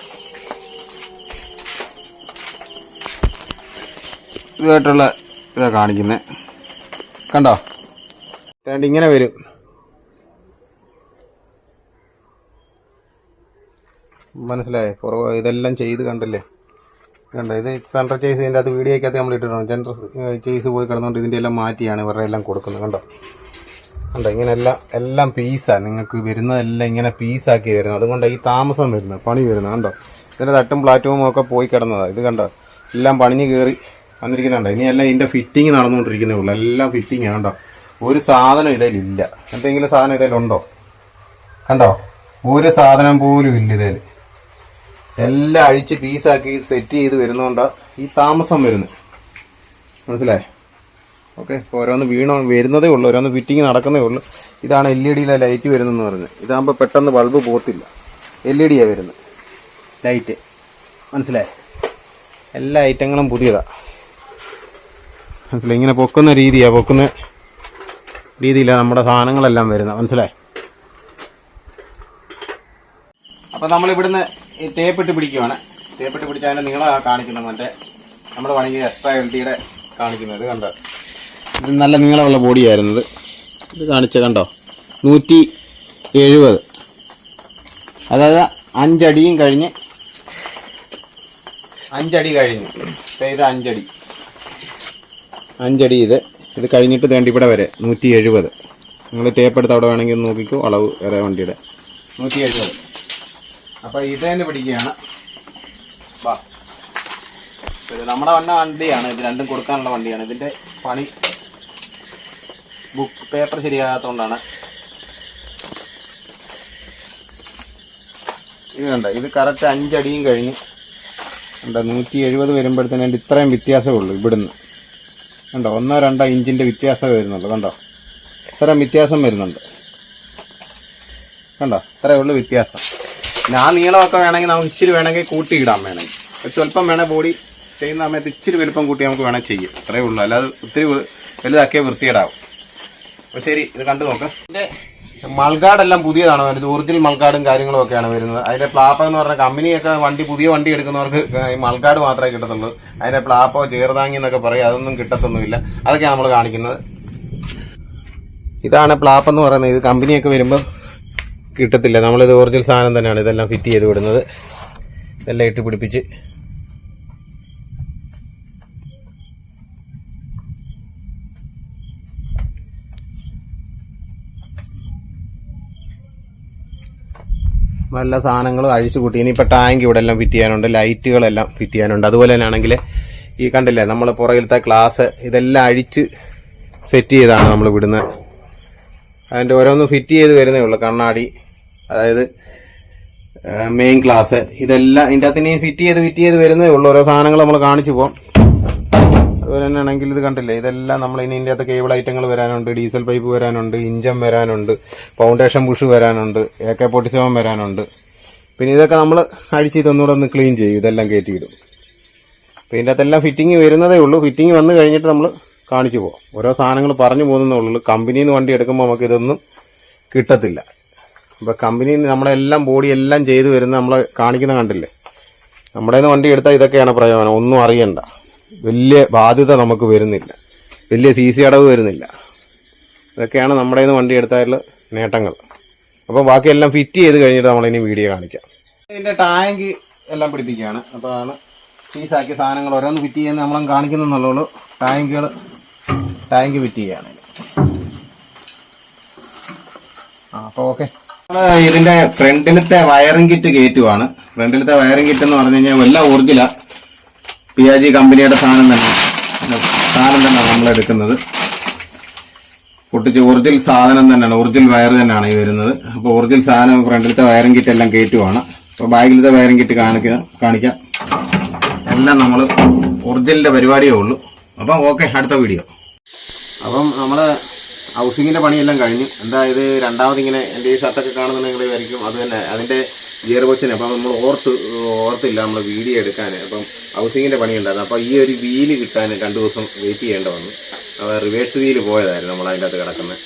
S1: ഇതായിട്ടുള്ള ഇതാ കാണിക്കുന്നത്. കണ്ടോ, വേണ്ട ഇങ്ങനെ വരും. മനസ്സിലായോ? ഇതെല്ലാം ചെയ്ത് കണ്ടല്ലേ, കണ്ടോ? ഇത് സെൻട്രൽ ചേസ് ഇതിൻ്റെ അത് വീഡിയോക്കകത്ത് നമ്മൾ ഇട്ടിട്ടുണ്ട്. സെൻട്രൽ ചേസ് പോയി കിടന്നുകൊണ്ട് ഇതിൻ്റെ എല്ലാം മാറ്റിയാണ് ഇവരുടെ എല്ലാം കൊടുക്കുന്നത്. കണ്ടോ കണ്ടോ, ഇങ്ങനെ എല്ലാം പീസാണ്. നിങ്ങൾക്ക് വരുന്നതെല്ലാം ഇങ്ങനെ പീസാക്കി വരുന്നത്. അതുകൊണ്ട് ഈ താമസം വരുന്നത്, പണി വരുന്നത്. കണ്ടോ, ഇതിൻ്റെ തട്ടും പ്ലാറ്റ്ഫോമും ഒക്കെ പോയി കിടന്നതാണ്. ഇത് കണ്ടോ, എല്ലാം പണിഞ്ഞ് കയറി വന്നിരിക്കുന്നുണ്ടോ. ഇനിയെല്ലാം ഇതിൻ്റെ ഫിറ്റിങ് നടന്നുകൊണ്ടിരിക്കുന്നേ ഉള്ളൂ. എല്ലാം ഫിറ്റിങ് കണ്ടോ. ഒരു സാധനം ഇതിലില്ല. എന്തെങ്കിലും സാധനം ഇതിലുണ്ടോ? കണ്ടോ, ഒരു സാധനം പോലും ഇല്ല ഇതിൽ. എല്ലാം അഴിച്ച് പീസാക്കി സെറ്റ് ചെയ്ത് വരുന്നതുകൊണ്ടാണ് ഈ താമസം വരുന്നത്. മനസ്സിലായേ? ഓക്കെ, ഇപ്പോൾ ഓരോന്ന് വരുന്നതേ ഉള്ളൂ, ഓരോന്ന് ഫിറ്റിങ് നടക്കുന്നതേ ഉള്ളൂ. ഇതാണ് LED ലൈറ്റ് വരുന്നതെന്ന് പറഞ്ഞത്. ഇതാകുമ്പോൾ പെട്ടെന്ന് ബൾബ് പോകത്തില്ല. LED വരുന്നത് ലൈറ്റ്. മനസ്സിലായേ? എല്ലാ ഐറ്റങ്ങളും പുതിയതാണ്. മനസ്സിലായി? ഇങ്ങനെ പൊക്കുന്ന രീതിയിലാണ് നമ്മുടെ സാധനങ്ങളെല്ലാം വരുന്നത്. മനസ്സിലായി? അപ്പോൾ നമ്മൾ ഇവിടുന്ന് ഈ ടേപ്പിട്ട് പിടിക്കുവാണ്. ടേപ്പിട്ട് പിടിച്ചാൽ നിങ്ങളെ കാണിക്കുന്നത് മറ്റേ നമ്മൾ വേണമെങ്കിൽ എക്സ്ട്രാ LTയുടെ കാണിക്കുന്നത് കണ്ടോ. ഇത് നല്ല നീളമുള്ള ബോഡിയായിരുന്നത്. ഇത് കാണിച്ച കണ്ടോ 170, അതായത് 5 അടിയും കഴിഞ്ഞ് 5 അടി കഴിഞ്ഞു. ഇത് 5 അടി, 5 അടി ഇത് കഴിഞ്ഞിട്ട് വേണ്ടി ഇവിടെ വരെ 170. നിങ്ങൾ ടേപ്പ് എടുത്ത് അവിടെ വേണമെങ്കിൽ നോക്കിക്കോ, അളവ് വേറെ വണ്ടിയുടെ 170. അപ്പോൾ ഇത് തന്നെ പിടിക്കുകയാണ്. വാ, ഇത് നമ്മുടെ വണ്ടിയാണ്. ഇത് രണ്ടും കൊടുക്കാനുള്ള വണ്ടിയാണ്. ഇതിൻ്റെ പണി ബുക്ക് പേപ്പർ ശരിയാകാത്തതുകൊണ്ടാണ്. ഇത് കണ്ട, ഇത് കറക്റ്റ് 5 അടിയും കഴിഞ്ഞ് കണ്ടോ 170 വരുമ്പോഴത്തേനും ഇത്രയും വ്യത്യാസമേ ഉള്ളൂ. ഇവിടുന്ന് കണ്ടോ 1-2 ഇഞ്ചിൻ്റെ വ്യത്യാസം വരുന്നുള്ളൂ. കണ്ടോ ഇത്രയും വ്യത്യാസം വരുന്നുണ്ട്. കണ്ടോ ഇത്രയേ ഉള്ളൂ വ്യത്യാസം. പിന്നെ ആ നീളമൊക്കെ വേണമെങ്കിൽ നമുക്ക് ഇച്ചിരി വേണമെങ്കിൽ കൂട്ടിയിടാം. വേണമെങ്കിൽ ഒരു സ്വല്പം വേണേൽ ബോഡി ചെയ്യുന്ന സമയത്ത് ഇച്ചിരി വലുപ്പം കൂട്ടി നമുക്ക് വേണമെങ്കിൽ ചെയ്യാം. അത്രയേ ഉള്ളൂ. അല്ലാതെ ഒത്തിരി വലുതാക്കിയ വൃത്തികേടാവും. അപ്പോൾ ശരി, ഇത് കണ്ടു നോക്കാം. ഇതിൻ്റെ മൾഗാർഡെല്ലാം പുതിയതാണ് വരുന്നത്. ഒറിജിനൽ മൾഗാർഡും കാര്യങ്ങളും ഒക്കെയാണ് വരുന്നത്. അതിൻ്റെ പ്ലാപ്പ എന്ന് പറഞ്ഞാൽ കമ്പനിയൊക്കെ പുതിയ വണ്ടി എടുക്കുന്നവർക്ക് ഈ മൾഗാർഡ് മാത്രമേ കിട്ടത്തുള്ളൂ. അതിൻ്റെ പ്ലാപ്പോ ചേർതാങ്ങി എന്നൊക്കെ പറയും, അതൊന്നും കിട്ടത്തൊന്നുമില്ല. അതൊക്കെയാണ് നമ്മൾ കാണിക്കുന്നത്. ഇതാണ് പ്ലാപ്പ് എന്ന് പറയുന്നത്. ഇത് കമ്പനിയൊക്കെ വരുമ്പോൾ കിട്ടത്തില്ല. നമ്മളിത് ഒറിജിനൽ സാധനം തന്നെയാണ് ഇതെല്ലാം ഫിറ്റ് ചെയ്ത് വിടുന്നത്. ഇതെല്ലാം ഇട്ട് പിടിപ്പിച്ച് നല്ല സാധനങ്ങൾ അഴിച്ചു കൂട്ടി. ഇനിയിപ്പോൾ ടാങ്ക് ഇവിടെ എല്ലാം ഫിറ്റ് ചെയ്യാനുണ്ട്, ലൈറ്റുകളെല്ലാം ഫിറ്റ് ചെയ്യാനുണ്ട്. അതുപോലെ തന്നെ ആണെങ്കിൽ ഈ കണ്ടില്ലേ നമ്മൾ പുറകിലത്തെ ഗ്ലാസ് ഇതെല്ലാം അഴിച്ച് സെറ്റ് ചെയ്താണ് നമ്മൾ വിടുന്നത്. അതിൻ്റെ ഓരോന്നും ഫിറ്റ് ചെയ്ത് വരുന്നേ ഉള്ളൂ. കണ്ണാടി, അതായത് മെയിൻ ഗ്ലാസ്, ഇതെല്ലാം ഇതിൻ്റെ അകത്ത് ഇനി ഫിറ്റ് ചെയ്ത് വരുന്നേ ഉള്ളൂ. ഓരോ സാധനങ്ങൾ നമ്മൾ കാണിച്ചു പോകാം. അതുപോലെ തന്നെ ആണെങ്കിൽ ഇത് കണ്ടില്ലേ, ഇതെല്ലാം നമ്മൾ ഇനി ഇതിൻ്റെ അകത്ത് കേബിൾ ഐറ്റങ്ങൾ വരാനുണ്ട്, ഡീസൽ പൈപ്പ് വരാനുണ്ട്, ഇഞ്ചൻ വരാനുണ്ട്, ഫൗണ്ടേഷൻ ബുഷ് വരാനുണ്ട്, AK-47 വരാനുണ്ട്. പിന്നെ ഇതൊക്കെ നമ്മൾ അഴിച്ച് ഇതൊന്നുകൂടെ ഒന്ന് ക്ലീൻ ചെയ്യും. ഇതെല്ലാം കയറ്റിയിടും. അപ്പോൾ ഇതിൻ്റെ അകത്തെല്ലാം ഫിറ്റിംഗ് വരുന്നതേ ഉള്ളൂ. ഫിറ്റിംഗ് വന്നു കഴിഞ്ഞിട്ട് നമ്മൾ കാണിച്ചു പോകാം. ഓരോ സാധനങ്ങൾ പറഞ്ഞു പോകുന്നതേ ഉള്ളൂ. കമ്പനിയിൽ നിന്ന് വണ്ടി എടുക്കുമ്പോൾ നമുക്ക് ഇതൊന്നും കിട്ടത്തില്ല. അപ്പോൾ കമ്പനിയിൽ നിന്ന് നമ്മളെല്ലാം ബോഡി എല്ലാം ചെയ്ത് വരുന്ന നമ്മൾ കാണിക്കുന്ന കണ്ടില്ലേ. നമ്മുടെ നിന്ന് വണ്ടി എടുത്താൽ ഇതൊക്കെയാണ് പ്രയോജനം. ഒന്നും അറിയണ്ട, വലിയ ബാധ്യത നമുക്ക് വരുന്നില്ല, വലിയ CC അടവ് വരുന്നില്ല. ഇതൊക്കെയാണ് നമ്മുടെ നിന്ന് വണ്ടി എടുത്താലുള്ള നേട്ടങ്ങൾ. അപ്പോൾ ബാക്കിയെല്ലാം ഫിറ്റ് ചെയ്ത് കഴിഞ്ഞിട്ട് നമ്മളിനി വീഡിയോ കാണിക്കാം. ഇതിൻ്റെ ടാങ്ക് എല്ലാം പിടിപ്പിക്കുകയാണ്. അപ്പോൾ ആണ് പീസാക്കിയ സാധനങ്ങൾ ഓരോന്ന് ഫിറ്റ് ചെയ്യുന്നത് നമ്മളും കാണിക്കുന്നുള്ളൂ. ടാങ്ക് ഫിറ്റ് ചെയ്യുകയാണ്. അപ്പോൾ ഓക്കെ, നമ്മൾ ഇതിൻ്റെ ഫ്രണ്ടിലത്തെ വയറിംഗ് കിറ്റ് കയറ്റുവാണ്. ഫ്രണ്ടിലത്തെ വയറിംഗ് കിറ്റ് എന്ന് പറഞ്ഞു കഴിഞ്ഞാൽ എല്ലാം ഒറിജിനലാണ്. PAG കമ്പനിയുടെ സാധനം തന്നെയാണ് നമ്മൾ എടുക്കുന്നത്. പൊട്ടിച്ച് ഒറിജിനൽ സാധനം തന്നെയാണ്, ഒറിജിനൽ വയർ തന്നെയാണ് ഈ വരുന്നത്. അപ്പോൾ ഒറിജിനൽ സാധനം ഫ്രണ്ടിലത്തെ വയറിംഗ് കിറ്റ് എല്ലാം കയറ്റുവാണ്. അപ്പോൾ ബാഗിലത്തെ വയറിംഗ് കിറ്റ് കാണിക്കാം. എല്ലാം നമ്മൾ ഒറിജിനലിൻ്റെ പരിപാടിയേ ഉള്ളൂ. അപ്പം ഓക്കെ, അടുത്ത വീഡിയോ. അപ്പം നമ്മൾ ഹൗസിങ്ങിൻ്റെ പണിയെല്ലാം കഴിഞ്ഞു. എന്തായത് രണ്ടാമതിങ്ങനെ എൻ്റെ ഈ ഷർട്ടൊക്കെ കാണുന്നുണ്ടെങ്കിൽ വിചാരിക്കും അത് തന്നെ അതിൻ്റെ ഗിയർ ബോക്സിന്. അപ്പം നമ്മൾ ഓർത്തില്ല നമ്മൾ വീഡിയോ എടുക്കാൻ. അപ്പം ഹൗസിങ്ങിൻ്റെ പണിയുണ്ടായിരുന്നു. അപ്പോൾ ഈ ഒരു വീല് കിട്ടാൻ 2 ദിവസം വെയിറ്റ് ചെയ്യേണ്ട വന്നു. അപ്പോൾ റിവേഴ്സ് വീല് പോയതായിരുന്നു നമ്മൾ അതിൻ്റെ അകത്ത് കിടക്കുന്നത്.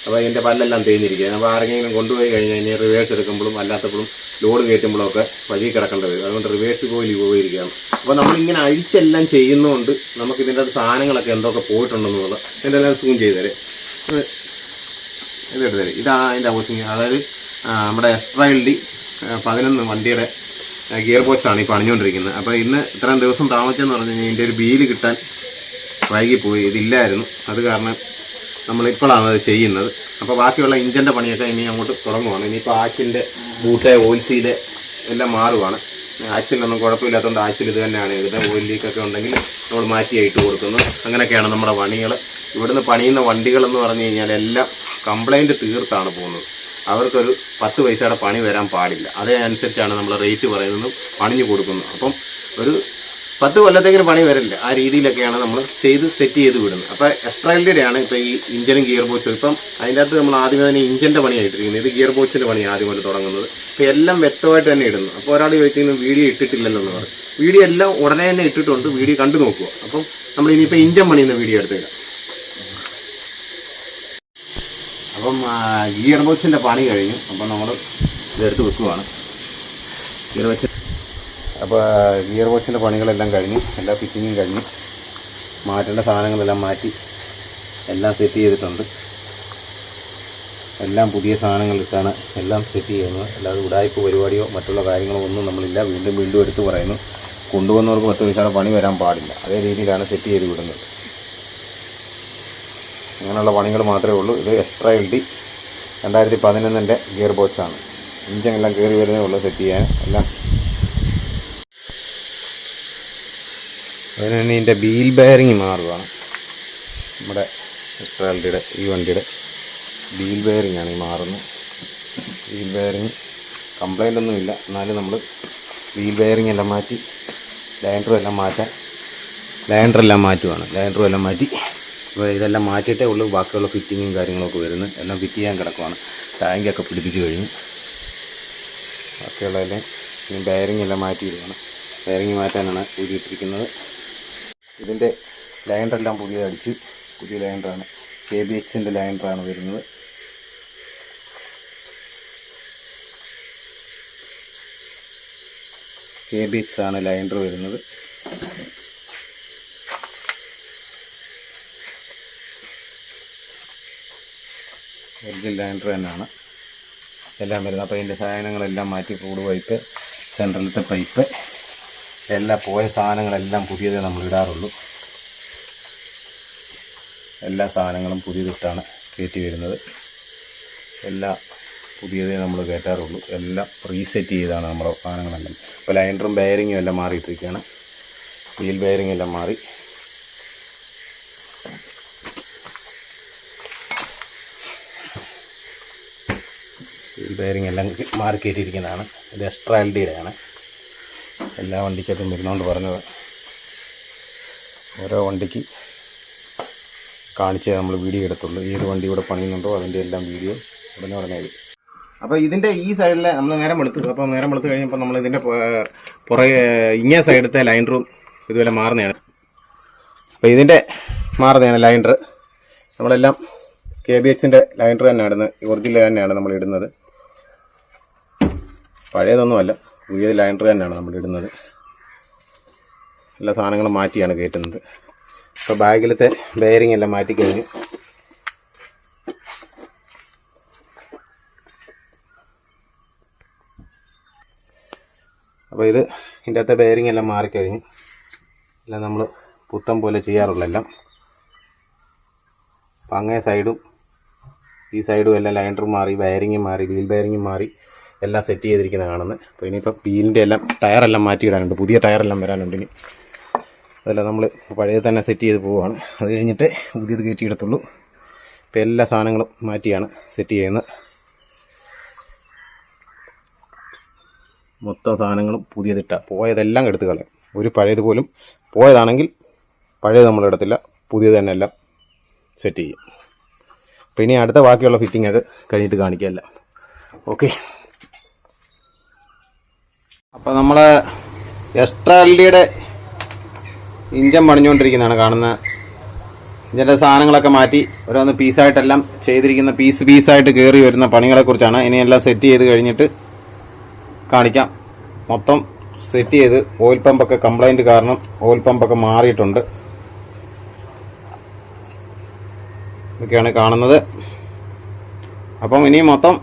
S1: അപ്പോൾ അതിൻ്റെ പല്ലെല്ലാം തേഞ്ഞിരിക്കുകയാണ്. അപ്പോൾ ആരെങ്കിലും കൊണ്ടുപോയി കഴിഞ്ഞ് കഴിഞ്ഞാൽ റിവേഴ്സ് എടുക്കുമ്പോഴും അല്ലാത്തപ്പോഴും ലോഡ് കയറ്റുമ്പോഴും ഒക്കെ വഴി കിടക്കേണ്ടി വരും. അതുകൊണ്ട് റിവേഴ്സ് പോയിരിക്കുകയാണ്. അപ്പോൾ നമ്മളിങ്ങനെ അഴിച്ചെല്ലാം ചെയ്യുന്നതുകൊണ്ട് നമുക്ക് ഇതിൻ്റെ അകത്ത് സാധനങ്ങളൊക്കെ എന്തൊക്കെ പോയിട്ടുണ്ടെന്നുള്ളത് ഇതിൻ്റെ എല്ലാം സൂം ചെയ്തേരെ. ഇതെടുത്തേ, ഇതാണ് അതിൻ്റെ ഹൗസിങ്. അതായത് നമ്മുടെ എക്സ്ട്രാ LD 11 വണ്ടിയുടെ ഗിയർ ബോക്സാണ് ഈ പണിഞ്ഞുകൊണ്ടിരിക്കുന്നത്. അപ്പോൾ ഇന്ന് ഇത്രയും ദിവസം താമസിച്ചെന്ന് പറഞ്ഞു കഴിഞ്ഞാൽ ഇതിൻ്റെ ഒരു ബീല് കിട്ടാൻ വൈകിപ്പോയി. ഇതില്ലായിരുന്നു, അത് കാരണം നമ്മളിപ്പോഴാണ് അത് ചെയ്യുന്നത്. അപ്പോൾ ബാക്കിയുള്ള ഇഞ്ചിൻ്റെ പണിയൊക്കെ ഇനി അങ്ങോട്ട് തുടങ്ങുവാണ്. ഇനിയിപ്പോൾ ആക്സിലിൻ്റെ ബൂട്ട് ഓയിൽ സീല് എല്ലാം മാറുവാണ്. ആക്സിലൊന്നും കുഴപ്പമില്ലാത്തതുകൊണ്ട് ആക്സിൽ ഇത് തന്നെയാണ്. ഇതിൻ്റെ ഓയിൽ ലീക്കൊക്കെ ഉണ്ടെങ്കിൽ നമ്മൾ മാറ്റിയായിട്ട് കൊടുക്കുന്നു. അങ്ങനെയൊക്കെയാണ് നമ്മുടെ പണികൾ. ഇവിടുന്ന് പണിയുന്ന വണ്ടികളെന്ന് പറഞ്ഞു കഴിഞ്ഞാൽ എല്ലാം കംപ്ലൈൻറ്റ് തീർത്താണ് പോകുന്നത്. അവർക്കൊരു 10 പൈസയുടെ പണി വരാൻ പാടില്ല. അതനുസരിച്ചാണ് നമ്മൾ റേറ്റ് പറയുന്നതും പണിഞ്ഞു കൊടുക്കുന്നത്. അപ്പം ഒരു 10 കൊല്ലത്തേക്കിന് പണി വരില്ല. ആ രീതിയിലൊക്കെയാണ് നമ്മൾ സെറ്റ് ചെയ്ത് വിടുന്നത്. അപ്പോൾ എക്സ്ട്രാ LDയാണ് ഇപ്പോൾ ഈ ഇഞ്ചനും ഗിയർ ബോക്സും. ഇപ്പം അതിൻ്റെ അകത്ത് നമ്മൾ ആദ്യമേ തന്നെ ഇഞ്ചിൻ്റെ പണിയായിട്ടിരിക്കുന്നത്. ഇത് ഗിയർ ബോക്സിൻ്റെ പണി ആദ്യം കൊണ്ട് തുടങ്ങുന്നത്. അപ്പോൾ എല്ലാം വ്യക്തമായിട്ട് തന്നെ ഇടുന്നു. അപ്പോൾ ഒരാൾ ചോദിച്ചിരുന്നു വീഡിയോ ഇട്ടിട്ടില്ലല്ലോ എന്ന് പറയും. വീഡിയോ എല്ലാം ഉടനെ തന്നെ ഇട്ടിട്ടുണ്ട്. വീഡിയോ കണ്ടു നോക്കുക. അപ്പം നമ്മൾ ഇനിയിപ്പോൾ ഇഞ്ചൻ പണിയുന്ന വീഡിയോ എടുത്തേക്കാം. അപ്പം ഗിയർ ബോക്സിൻ്റെ പണി കഴിഞ്ഞു. അപ്പം നമ്മൾ ഇതെടുത്ത് വെക്കുവാണ്.
S2: Gear box.
S1: അപ്പോൾ ഗിയർ ബോക്സിൻ്റെ പണികളെല്ലാം കഴിഞ്ഞു, എല്ലാ ഫിറ്റിങ്ങും കഴിഞ്ഞു, മാറ്റേണ്ട സാധനങ്ങളെല്ലാം മാറ്റി എല്ലാം സെറ്റ് ചെയ്തിട്ടുണ്ട്. എല്ലാം പുതിയ സാധനങ്ങളിട്ടാണ് എല്ലാം സെറ്റ് ചെയ്യുന്നത്. അല്ലാതെ ഉടായ്പ പരിപാടിയോ മറ്റുള്ള കാര്യങ്ങളോ ഒന്നും നമ്മളില്ല. വീണ്ടും വീണ്ടും എടുത്തു പറയുന്നു, കൊണ്ടുവന്നവർക്ക് 10 പൈസയുടെ പണി വരാൻ പാടില്ല. അതേ രീതിയിലാണ് സെറ്റ് ചെയ്ത് വിടുന്നത്. അങ്ങനെയുള്ള പണികൾ മാത്രമേ ഉള്ളൂ. ഇത് എക്സ്ട്രാ LD 2011 ഗിയർ ബോക്സാണ്. ഇഞ്ചൻ എല്ലാം കയറി വരുന്നേ ഉള്ളൂ സെറ്റ് ചെയ്യാൻ എല്ലാം. അതിന് തന്നെ ഇതിൻ്റെ വീൽ ബെയറിങ് മാറുകയാണ്. നമ്മുടെ എക്സ്ട്രാ LDയുടെ ഈ വണ്ടിയുടെ വീൽ ബെയറിംഗ് ആണ് ഈ മാറുന്നത്. വീൽ ബെയറിങ് കംപ്ലൈൻ്റ് ഒന്നുമില്ല, എന്നാലും നമ്മൾ വീൽ ബെയറിംഗ് എല്ലാം മാറ്റി ലൈൻഡറും എല്ലാം മാറ്റുവാണ്. ലൈൻഡറും എല്ലാം മാറ്റി. അപ്പോൾ ഇതെല്ലാം മാറ്റിയിട്ടേ ഉള്ളൂ ബാക്കിയുള്ള ഫിറ്റിങ്ങും കാര്യങ്ങളൊക്കെ വരുന്നത്. എല്ലാം ഫിറ്റ് ചെയ്യാൻ കിടക്കുവാണ്. ടാങ്കൊക്കെ പിടിപ്പിച്ച് കഴിഞ്ഞു. ബാക്കിയുള്ളതെല്ലാം ഇനി ബെയറിംഗ് എല്ലാം മാറ്റിയിടുകയാണ്. ബെയറിംഗ് മാറ്റാനാണ് ഊരിയിട്ടിരിക്കുന്നത്. ഇതിൻ്റെ ലൈൻഡറെല്ലാം പുതിയ ലൈൻഡറാണ്. KBXൻ്റെ ലൈൻഡറാണ് വരുന്നത്. KBX ആണ് ലൈൻഡർ വരുന്നത്. ഒറിജിനൽ ലൈൻഡർ തന്നെയാണ് എല്ലാം വരുന്നത്. അപ്പോൾ ഇതിൻ്റെ സാധനങ്ങളെല്ലാം മാറ്റി, ഫ്ലൂഡ് പൈപ്പ്, സെൻട്രലത്തെ പൈപ്പ് എല്ലാം പോയ സാധനങ്ങളെല്ലാം പുതിയതേ നമ്മൾ ഇടാറുള്ളൂ. എല്ലാ സാധനങ്ങളും പുതിയതിട്ടാണ് കയറ്റി വരുന്നത്. എല്ലാം പുതിയതേ നമ്മൾ കയറ്റാറുള്ളൂ. എല്ലാം റീസെറ്റ് ചെയ്താണ് നമ്മുടെ സാധനങ്ങളെല്ലാം. ഇപ്പോൾ ലൈൻഡറും ബെയറിങ്ങും എല്ലാം മാറിയിട്ടിരിക്കുകയാണ്. വീൽ ബെയറിംഗ് എല്ലാം മാറി. വീൽ ബെയറിംഗ് എല്ലാം മാറി കയറ്റിയിരിക്കുന്നതാണ്. ഇത് എക്സ്ട്രാ LDയുടെ ആണ്. എല്ലാ വണ്ടിക്കകത്തും വരുന്നതുകൊണ്ട് പറഞ്ഞത്. ഓരോ വണ്ടിക്ക് കാണിച്ചേ നമ്മൾ വീഡിയോ എടുത്തുള്ളൂ. ഏത് വണ്ടി ഇവിടെ പണിയുന്നുണ്ടോ അതിൻ്റെ എല്ലാം വീഡിയോ ഉടനെ വരും. അപ്പോൾ ഇതിൻ്റെ ഈ സൈഡിലെ നമ്മൾ നേരം വെളുത്തു. അപ്പോൾ നേരം വെളുത്ത് കഴിഞ്ഞപ്പോൾ നമ്മൾ ഇതിൻ്റെ പുറകെ ഇങ്ങേ സൈഡത്തെ ലൈൻഡറും ഇതുപോലെ മാറുന്നതാണ്. അപ്പോൾ ഇതിൻ്റെ മാറുന്നതാണ് ലൈൻഡർ. നമ്മളെല്ലാം KBXൻ്റെ ലൈൻഡർ തന്നെയാണ് ഇടുന്നത്. ഒറിജിനൽ തന്നെയാണ് നമ്മൾ ഇടുന്നത്. പഴയതൊന്നുമല്ല, പുതിയ ലൈൻഡർ തന്നെയാണ് നമ്മൾ ഇടുന്നത്. എല്ലാ സാധനങ്ങളും മാറ്റിയാണ് കയറ്റുന്നത്. ഇപ്പോൾ ബാഗിലത്തെ ബെയറിംഗ് എല്ലാം മാറ്റിക്കഴിഞ്ഞു. അപ്പോൾ ഇതിൻ്റെ അകത്തെ ബെയറിംഗ് എല്ലാം മാറിക്കഴിഞ്ഞു. എല്ലാം നമ്മൾ പുത്തം പോലെ ചെയ്യാറുള്ള എല്ലാം. അപ്പം അങ്ങേ സൈഡും ഈ സൈഡും എല്ലാം ലൈൻഡറും മാറി, ബെയറിങ്ങും മാറി, വീൽ ബെയറിങ്ങും മാറി എല്ലാം സെറ്റ് ചെയ്തിരിക്കുന്നത് കാണുന്നത്. അപ്പോൾ ഇനിയിപ്പോൾ വീലിൻ്റെ എല്ലാം ടയറെല്ലാം മാറ്റിയിടാനുണ്ട്. പുതിയ ടയറെല്ലാം വരാനുണ്ട് ഇനി. അതെല്ലാം നമ്മൾ പഴയത് തന്നെ സെറ്റ് ചെയ്ത് പോവുകയാണ്. അത് കഴിഞ്ഞിട്ട് പുതിയത് കയറ്റിയിടത്തുള്ളൂ. ഇപ്പോൾ എല്ലാ സാധനങ്ങളും മാറ്റിയാണ് സെറ്റ് ചെയ്യുന്നത്. മൊത്തം സാധനങ്ങളും പുതിയതിട്ട, പോയതെല്ലാം എടുത്ത് കളയും. ഒരു പഴയത് പോലും പോയതാണെങ്കിൽ പഴയത് നമ്മൾ ഇടത്തില്ല, പുതിയത് തന്നെ എല്ലാം സെറ്റ് ചെയ്യും. അപ്പോൾ ഇനി അടുത്ത ബാക്കിയുള്ള ഫിറ്റിംഗ് അത് കഴിഞ്ഞിട്ട് കാണിക്കാമല്ല. ഓക്കെ. അപ്പോൾ നമ്മൾ എക്സ്ട്രാ LDയുടെ ഇഞ്ചൻ പണിഞ്ഞുകൊണ്ടിരിക്കുന്നതാണ് കാണുന്നത്. ഇതിൻ്റെ സാധനങ്ങളൊക്കെ മാറ്റി ഓരോന്ന് പീസായിട്ടെല്ലാം ചെയ്തിരിക്കുന്ന പീസായിട്ട് കയറി വരുന്ന പണികളെക്കുറിച്ചാണ്. ഇനിയെല്ലാം സെറ്റ് ചെയ്ത് കഴിഞ്ഞിട്ട് കാണിക്കാം. മൊത്തം സെറ്റ് ചെയ്ത് ഓയിൽ പമ്പൊക്കെ കംപ്ലൈൻറ്റ് കാരണം ഓയിൽ പമ്പൊക്കെ മാറിയിട്ടുണ്ട്. ഇതൊക്കെയാണ് കാണുന്നത്. അപ്പം ഇനി മൊത്തം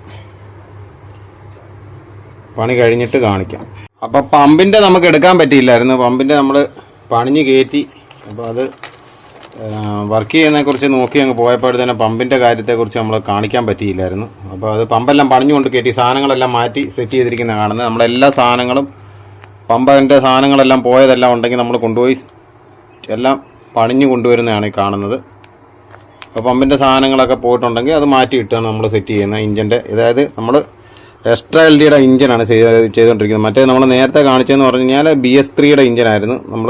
S1: പണി കഴിഞ്ഞിട്ട് കാണിക്കാം. അപ്പം പമ്പിൻ്റെ നമുക്ക് എടുക്കാൻ പറ്റിയില്ലായിരുന്നു. പമ്പിൻ്റെ നമ്മൾ പണിഞ്ഞ് കയറ്റി. അപ്പോൾ അത് വർക്ക് ചെയ്യുന്നതിനെക്കുറിച്ച് നോക്കി അങ്ങ് പോയപ്പോഴത്തേനും പമ്പിൻ്റെ കാര്യത്തെക്കുറിച്ച് നമ്മൾ കാണിക്കാൻ പറ്റിയില്ലായിരുന്നു. അപ്പോൾ അത് പമ്പെല്ലാം പണിഞ്ഞുകൊണ്ട് കയറ്റി സാധനങ്ങളെല്ലാം മാറ്റി സെറ്റ് ചെയ്തിരിക്കുന്ന കാണുന്നത്. നമ്മളെല്ലാ സാധനങ്ങളും പമ്പിൻ്റെ സാധനങ്ങളെല്ലാം പോയതെല്ലാം ഉണ്ടെങ്കിൽ നമ്മൾ കൊണ്ടുപോയി എല്ലാം പണിഞ്ഞു കൊണ്ടുവരുന്നതാണ് ഈ കാണുന്നത്. അപ്പോൾ പമ്പിൻ്റെ സാധനങ്ങളൊക്കെ പോയിട്ടുണ്ടെങ്കിൽ അത് മാറ്റിയിട്ടാണ് നമ്മൾ സെറ്റ് ചെയ്യുന്നത്. ഇഞ്ചിൻ്റെ അതായത് നമ്മൾ എക്സ്ട്രാ LDയുടെ ഇഞ്ചിനാണ് ചെയ്തുകൊണ്ടിരിക്കുന്നത്. മറ്റേ നമ്മൾ നേരത്തെ കാണിച്ചതെന്ന് പറഞ്ഞു കഴിഞ്ഞാൽ BS3യുടെ ഇഞ്ചിനായിരുന്നു. നമ്മൾ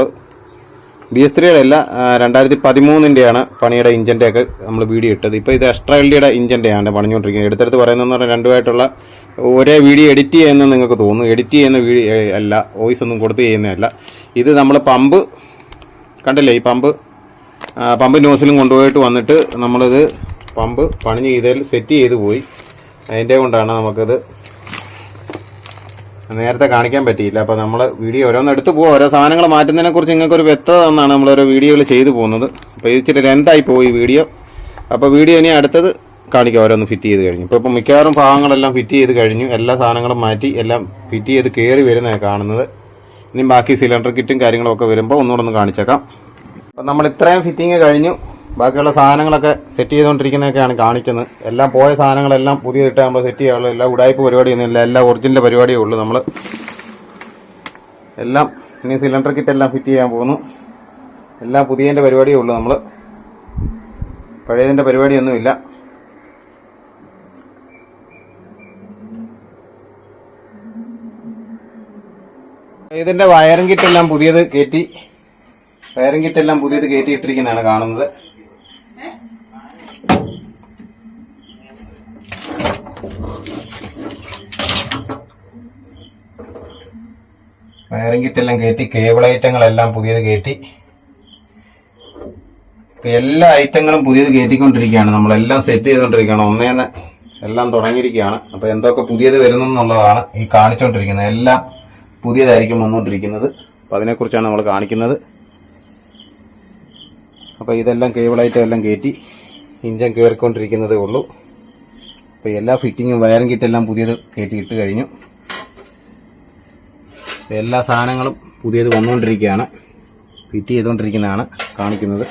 S1: BS3യുടെ അല്ല, 2013-ൻ്റെയാണ് പണിയുടെ ഇഞ്ചിൻ്റെയൊക്കെ നമ്മൾ വീഡിയോ ഇട്ടത്. ഇപ്പോൾ ഇത് എക്സ്ട്രാ LDയുടെ ഇഞ്ചിൻ്റെയാണ് പണിഞ്ഞുകൊണ്ടിരിക്കുന്നത്. എടുത്തെടുത്ത് പറയുന്നതെന്ന് പറഞ്ഞാൽ രണ്ടുമായിട്ടുള്ള ഒരേ വീഡിയോ എഡിറ്റ് ചെയ്യുന്നത് നിങ്ങൾക്ക് തോന്നുന്നു. എഡിറ്റ് ചെയ്യുന്ന വീഡിയോ അല്ല, വോയിസ് ഒന്നും കൊടുത്ത് ചെയ്യുന്നതല്ല. ഇത് നമ്മൾ പമ്പ് കണ്ടില്ലേ, ഈ പമ്പ് നോസിലും കൊണ്ടുപോയിട്ട് വന്നിട്ട് നമ്മളിത് പമ്പ് പണിഞ്ഞ് ചെയ്തതിൽ സെറ്റ് ചെയ്ത് പോയി. അതിൻ്റെ കൊണ്ടാണ് നമുക്കത് നേരത്തെ കാണിക്കാൻ പറ്റിയില്ല. അപ്പോൾ നമ്മൾ വീഡിയോ ഓരോന്നെടുത്ത് പോകും. ഓരോ സാധനങ്ങൾ മാറ്റുന്നതിനെക്കുറിച്ച് നിങ്ങൾക്കൊരു വ്യക്തത തന്നാണ് നമ്മളോരോ വീഡിയോകൾ ചെയ്തു പോകുന്നത്. അപ്പോൾ ഇത് ഇച്ചിരി ലെന്തായി പോയി വീഡിയോ. അപ്പോൾ വീഡിയോ ഇനി അടുത്തത് കാണിക്കാം ഓരോന്ന് ഫിറ്റ് ചെയ്ത് കഴിഞ്ഞു. ഇപ്പോൾ മിക്കവാറും ഭാഗങ്ങളെല്ലാം ഫിറ്റ് ചെയ്ത് കഴിഞ്ഞു. എല്ലാ സാധനങ്ങളും മാറ്റി എല്ലാം ഫിറ്റ് ചെയ്ത് കയറി വരുന്നതാണ് കാണുന്നത്. ഇനി ബാക്കി സിലിണ്ടർ കിറ്റും കാര്യങ്ങളൊക്കെ വരുമ്പോൾ ഒന്നുകൂടെ ഒന്ന് കാണിച്ചേക്കാം. അപ്പം നമ്മൾ ഇത്രയും ഫിറ്റിങ് കഴിഞ്ഞു. ബാക്കിയുള്ള സാധനങ്ങളൊക്കെ സെറ്റ് ചെയ്തുകൊണ്ടിരിക്കുന്നതൊക്കെയാണ് കാണിച്ചത്. എല്ലാം പോയ സാധനങ്ങളെല്ലാം പുതിയതിട്ടാകുമ്പോൾ സെറ്റ് ചെയ്യാനുള്ള എല്ലാ ഉടായ്പ പരിപാടിയൊന്നുമില്ല. എല്ലാം ഒറിജിനൽ പരിപാടിയേ ഉള്ളൂ. നമ്മൾ എല്ലാം ഇനി സിലിണ്ടർ കിറ്റ് എല്ലാം ഫിറ്റ് ചെയ്യാൻ പോകുന്നു. എല്ലാം പുതിയതിൻ്റെ പരിപാടിയേ ഉള്ളൂ. നമ്മൾ പഴയതിൻ്റെ പരിപാടിയൊന്നുമില്ല. ഇതിൻ്റെ വയറിംഗ് കിറ്റെല്ലാം പുതിയത് കയറ്റി ഇട്ടിരിക്കുന്നതാണ് കാണുന്നത്. വയറിംഗ് കിറ്റെല്ലാം കയറ്റി, കേബിൾ ഐറ്റങ്ങളെല്ലാം പുതിയത് കയറ്റി, എല്ലാ ഐറ്റങ്ങളും പുതിയത് കയറ്റിക്കൊണ്ടിരിക്കുകയാണ്. നമ്മളെല്ലാം സെറ്റ് ചെയ്തുകൊണ്ടിരിക്കുകയാണ്. ഒന്നേന്ന് എല്ലാം തുടങ്ങിയിരിക്കുകയാണ്. അപ്പോൾ എന്തൊക്കെ പുതിയത് വരുന്നു എന്നുള്ളതാണ് ഈ കാണിച്ചുകൊണ്ടിരിക്കുന്നത്. എല്ലാം പുതിയതായിരിക്കും വന്നുകൊണ്ടിരിക്കുന്നത്. അപ്പോൾ അതിനെക്കുറിച്ചാണ് നമ്മൾ കാണിക്കുന്നത്. അപ്പോൾ ഇതെല്ലാം കേബിൾ ഐറ്റം എല്ലാം കയറ്റി ഇഞ്ചൻ കയറിക്കൊണ്ടിരിക്കുന്നതേ ഉള്ളൂ. അപ്പോൾ എല്ലാ ഫിറ്റിങ്ങും വയറിംഗ് കിറ്റെല്ലാം പുതിയത് കയറ്റി ഇട്ട് കഴിഞ്ഞു. എല്ലാ സാധനങ്ങളും പുതിയത് വന്നുകൊണ്ടിരിക്കുകയാണ്. ഫിറ്റ് ചെയ്തുകൊണ്ടിരിക്കുന്നതാണ് കാണിക്കുന്നത്.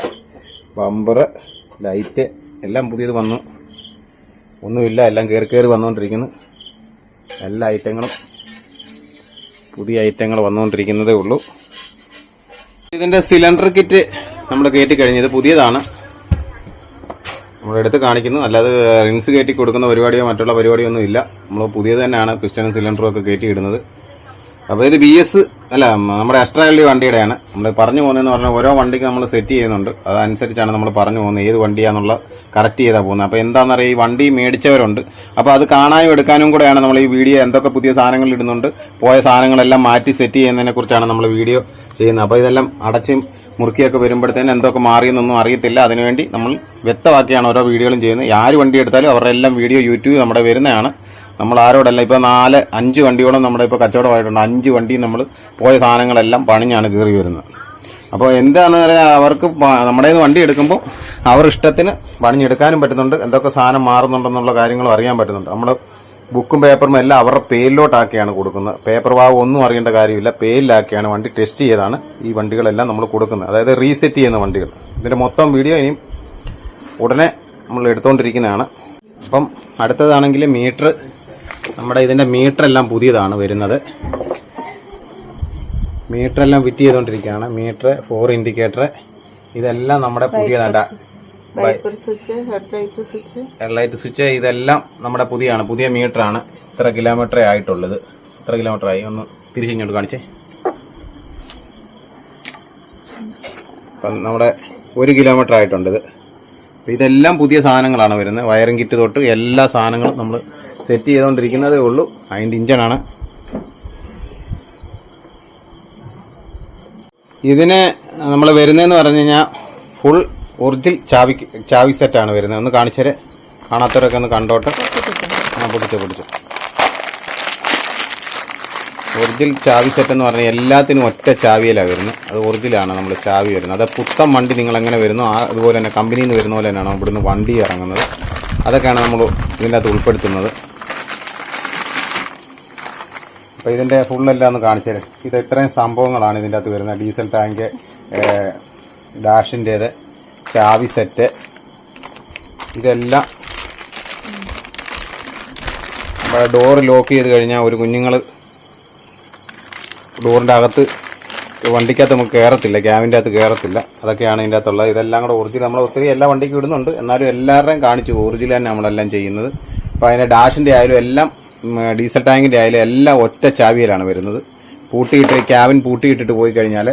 S1: ബമ്പർ, ലൈറ്റ് എല്ലാം പുതിയത് വന്നു. ഒന്നുമില്ല, എല്ലാം കയറി വന്നുകൊണ്ടിരിക്കുന്നു. എല്ലാ ഐറ്റങ്ങളും പുതിയ ഐറ്റങ്ങൾ വന്നുകൊണ്ടിരിക്കുന്നതേ ഉള്ളൂ. ഇതിൻ്റെ സിലിണ്ടർ കിറ്റ് നമ്മൾ കയറ്റി കഴിഞ്ഞത് പുതിയതാണ്. നമ്മളെടുത്ത് കാണിക്കുന്നു. അല്ലാതെ റിൻസ് കയറ്റി കൊടുക്കുന്ന പരിപാടിയോ മറ്റുള്ള പരിപാടിയോ ഒന്നും ഇല്ല. നമ്മൾ പുതിയത് തന്നെയാണ് പിസ്റ്റനും സിലിണ്ടറും ഒക്കെ കയറ്റി ഇടുന്നത്. അപ്പോൾ ഇത് BS അല്ല, നമ്മുടെ എക്സ്ട്രാ എൽ വണ്ടിയുടെയാണ്. നമ്മൾ പറഞ്ഞു പോകുന്നതെന്ന് പറഞ്ഞാൽ ഓരോ വണ്ടിക്ക് നമ്മൾ സെറ്റ് ചെയ്യുന്നുണ്ട്. അതനുസരിച്ചാണ് നമ്മൾ പറഞ്ഞു പോകുന്നത് ഏത് വണ്ടിയാണെന്നുള്ള കറക്റ്റ് ചെയ്താൽ പോകുന്നത്. അപ്പോൾ എന്താണെന്നറിയാം, ഈ വണ്ടി മേടിച്ചവരുണ്ട്. അപ്പോൾ അത് കാണാനും എടുക്കാനും കൂടെയാണ് നമ്മൾ ഈ വീഡിയോ. എന്തൊക്കെ പുതിയ സാധനങ്ങൾ ഇടുന്നുണ്ട്, പോയ സാധനങ്ങളെല്ലാം മാറ്റി സെറ്റ് ചെയ്യുന്നതിനെ കുറിച്ചാണ് നമ്മൾ വീഡിയോ ചെയ്യുന്നത്. അപ്പോൾ ഇതെല്ലാം അടച്ചും മുറുക്കിയൊക്കെ വരുമ്പോഴത്തേനും എന്തൊക്കെ മാറിയെന്നൊന്നും അറിയത്തില്ല. അതിനുവേണ്ടി നമ്മൾ വ്യക്തമാക്കിയാണ് ഓരോ വീഡിയോകളും ചെയ്യുന്നത്. ആര് വണ്ടി എടുത്താലും അവരുടെ എല്ലാം വീഡിയോ യൂട്യൂബ് നമ്മുടെ വരുന്നതാണ്. നമ്മൾ ആരോടല്ല, ഇപ്പോൾ 4-5 വണ്ടിയോളം നമ്മുടെ ഇപ്പോൾ കച്ചവടമായിട്ടുണ്ട്. 5 വണ്ടി നമ്മൾ പോയ സാധനങ്ങളെല്ലാം പണിഞ്ഞാണ് കയറി വരുന്നത്. അപ്പോൾ എന്താണെന്ന് പറഞ്ഞാൽ അവർക്ക് നമ്മുടെ വണ്ടി എടുക്കുമ്പോൾ അവർ ഇഷ്ടത്തിന് പണിഞ്ഞെടുക്കാനും പറ്റുന്നുണ്ട്. എന്തൊക്കെ സാധനം മാറുന്നുണ്ടെന്നുള്ള കാര്യങ്ങളും അറിയാൻ പറ്റുന്നുണ്ട്. നമ്മൾ ബുക്കും പേപ്പറും എല്ലാം അവരുടെ പേരിലോട്ടാക്കിയാണ് കൊടുക്കുന്നത്. പേപ്പർ ഭാഗം ഒന്നും അറിയേണ്ട കാര്യമില്ല. പേരിലാക്കിയാണ് വണ്ടി ടെസ്റ്റ് ചെയ്താണ് ഈ വണ്ടികളെല്ലാം നമ്മൾ കൊടുക്കുന്നത്. അതായത് റീസെറ്റ് ചെയ്യുന്ന വണ്ടികൾ. ഇതിൻ്റെ മൊത്തം വീഡിയോ ഇനിയും ഉടനെ നമ്മൾ എടുത്തുകൊണ്ടിരിക്കുന്നതാണ്. അപ്പം അടുത്തതാണെങ്കിൽ മീറ്റർ. നമ്മുടെ ഇതിൻ്റെ മീറ്ററെല്ലാം പുതിയതാണ് വരുന്നത്. മീറ്ററെല്ലാം ഫിറ്റ് ചെയ്തുകൊണ്ടിരിക്കുകയാണ്. മീറ്റർ, 4 ഇൻഡിക്കേറ്റർ ഇതെല്ലാം നമ്മുടെ പുതിയതാണ്. ഹെഡ്ലൈറ്റ് സ്വിച്ച് ഇതെല്ലാം നമ്മുടെ പുതിയാണ്. പുതിയ മീറ്ററാണ്. ഇത്ര കിലോമീറ്ററേ ആയിട്ടുള്ളത്. ഇത്ര കിലോമീറ്റർ ആയി. ഒന്ന് തിരിച്ചിങ്ങോട്ട് കാണിച്ചേ. അപ്പം നമ്മുടെ 1 കിലോമീറ്റർ ആയിട്ടുണ്ട് ഇത്. ഇതെല്ലാം പുതിയ സാധനങ്ങളാണ് വരുന്നത്. വയറിംഗ് കിറ്റ് തൊട്ട് എല്ലാ സാധനങ്ങളും നമ്മൾ സെറ്റ് ചെയ്തുകൊണ്ടിരിക്കുന്നതേ ഉള്ളൂ. അതിൻ്റെ ഇഞ്ചനാണ്. ഇതിന് നമ്മൾ വരുന്നതെന്ന് പറഞ്ഞു കഴിഞ്ഞാൽ ഫുൾ ഒറിജിനൽ ചാവി സെറ്റാണ് വരുന്നത്. ഒന്ന് കാണിച്ചേരെ, കാണാത്തവരൊക്കെ ഒന്ന് കണ്ടോട്ടെ. പൊടിച്ചു ഒറിജിനൽ ചാവി സെറ്റ് എന്ന് പറഞ്ഞാൽ എല്ലാത്തിനും ഒറ്റ ചാവിയിലാണ് വരുന്നത്. അത് ഒറിജിനലാണ് നമ്മൾ ചാവി വരുന്നത്. അത് പുത്തൻ വണ്ടി നിങ്ങൾ എങ്ങനെ വരുന്നു അതുപോലെ തന്നെ കമ്പനിയിൽ നിന്ന് വരുന്ന പോലെ തന്നെയാണ് ഇവിടുന്ന് വണ്ടി ഇറങ്ങുന്നത്. അതൊക്കെയാണ് നമ്മൾ ഇതിൻ്റെ അകത്ത് ഉൾപ്പെടുത്തുന്നത്. അപ്പോൾ ഇതിൻ്റെ ഫുള്ളെല്ലാം ഒന്ന് കാണിച്ചു തരാം. ഇത് ഇത്രയും സംഭവങ്ങളാണ് ഇതിൻ്റെ അകത്ത് വരുന്നത്. ഡീസൽ ടാങ്ക്, ഡാഷിൻ്റേത്, ചാവി സെറ്റ്, ഇതെല്ലാം ഡോറ് ലോക്ക് ചെയ്ത് കഴിഞ്ഞാൽ ഒരു കുഞ്ഞുങ്ങൾ ഡോറിൻ്റെ അകത്ത് വണ്ടിക്കകത്ത് നമുക്ക് കയറത്തില്ല, ക്യാബിൻ്റെ അകത്ത് കയറത്തില്ല. അതൊക്കെയാണ് ഇതിൻ്റെ അകത്തുള്ളത്. ഇതെല്ലാം കൂടെ ഒറിജിനൽ നമ്മൾ ഒത്തിരി എല്ലാ വണ്ടിക്കും ഇടുന്നുണ്ട്. എന്നാലും എല്ലാവരുടെയും കാണിച്ചു ഒറിജിനൽ തന്നെ നമ്മളെല്ലാം ചെയ്യുന്നത്. അപ്പോൾ അതിൻ്റെ ഡാഷിൻ്റെ ആയാലും എല്ലാം ഡീസൽ ടാങ്കിൻ്റെ ആയാലും എല്ലാം ഒറ്റ ചാവിയിലാണ് വരുന്നത്. പൂട്ടിയിട്ട് ക്യാബിൻ പൂട്ടിയിട്ടിട്ട് പോയി കഴിഞ്ഞാൽ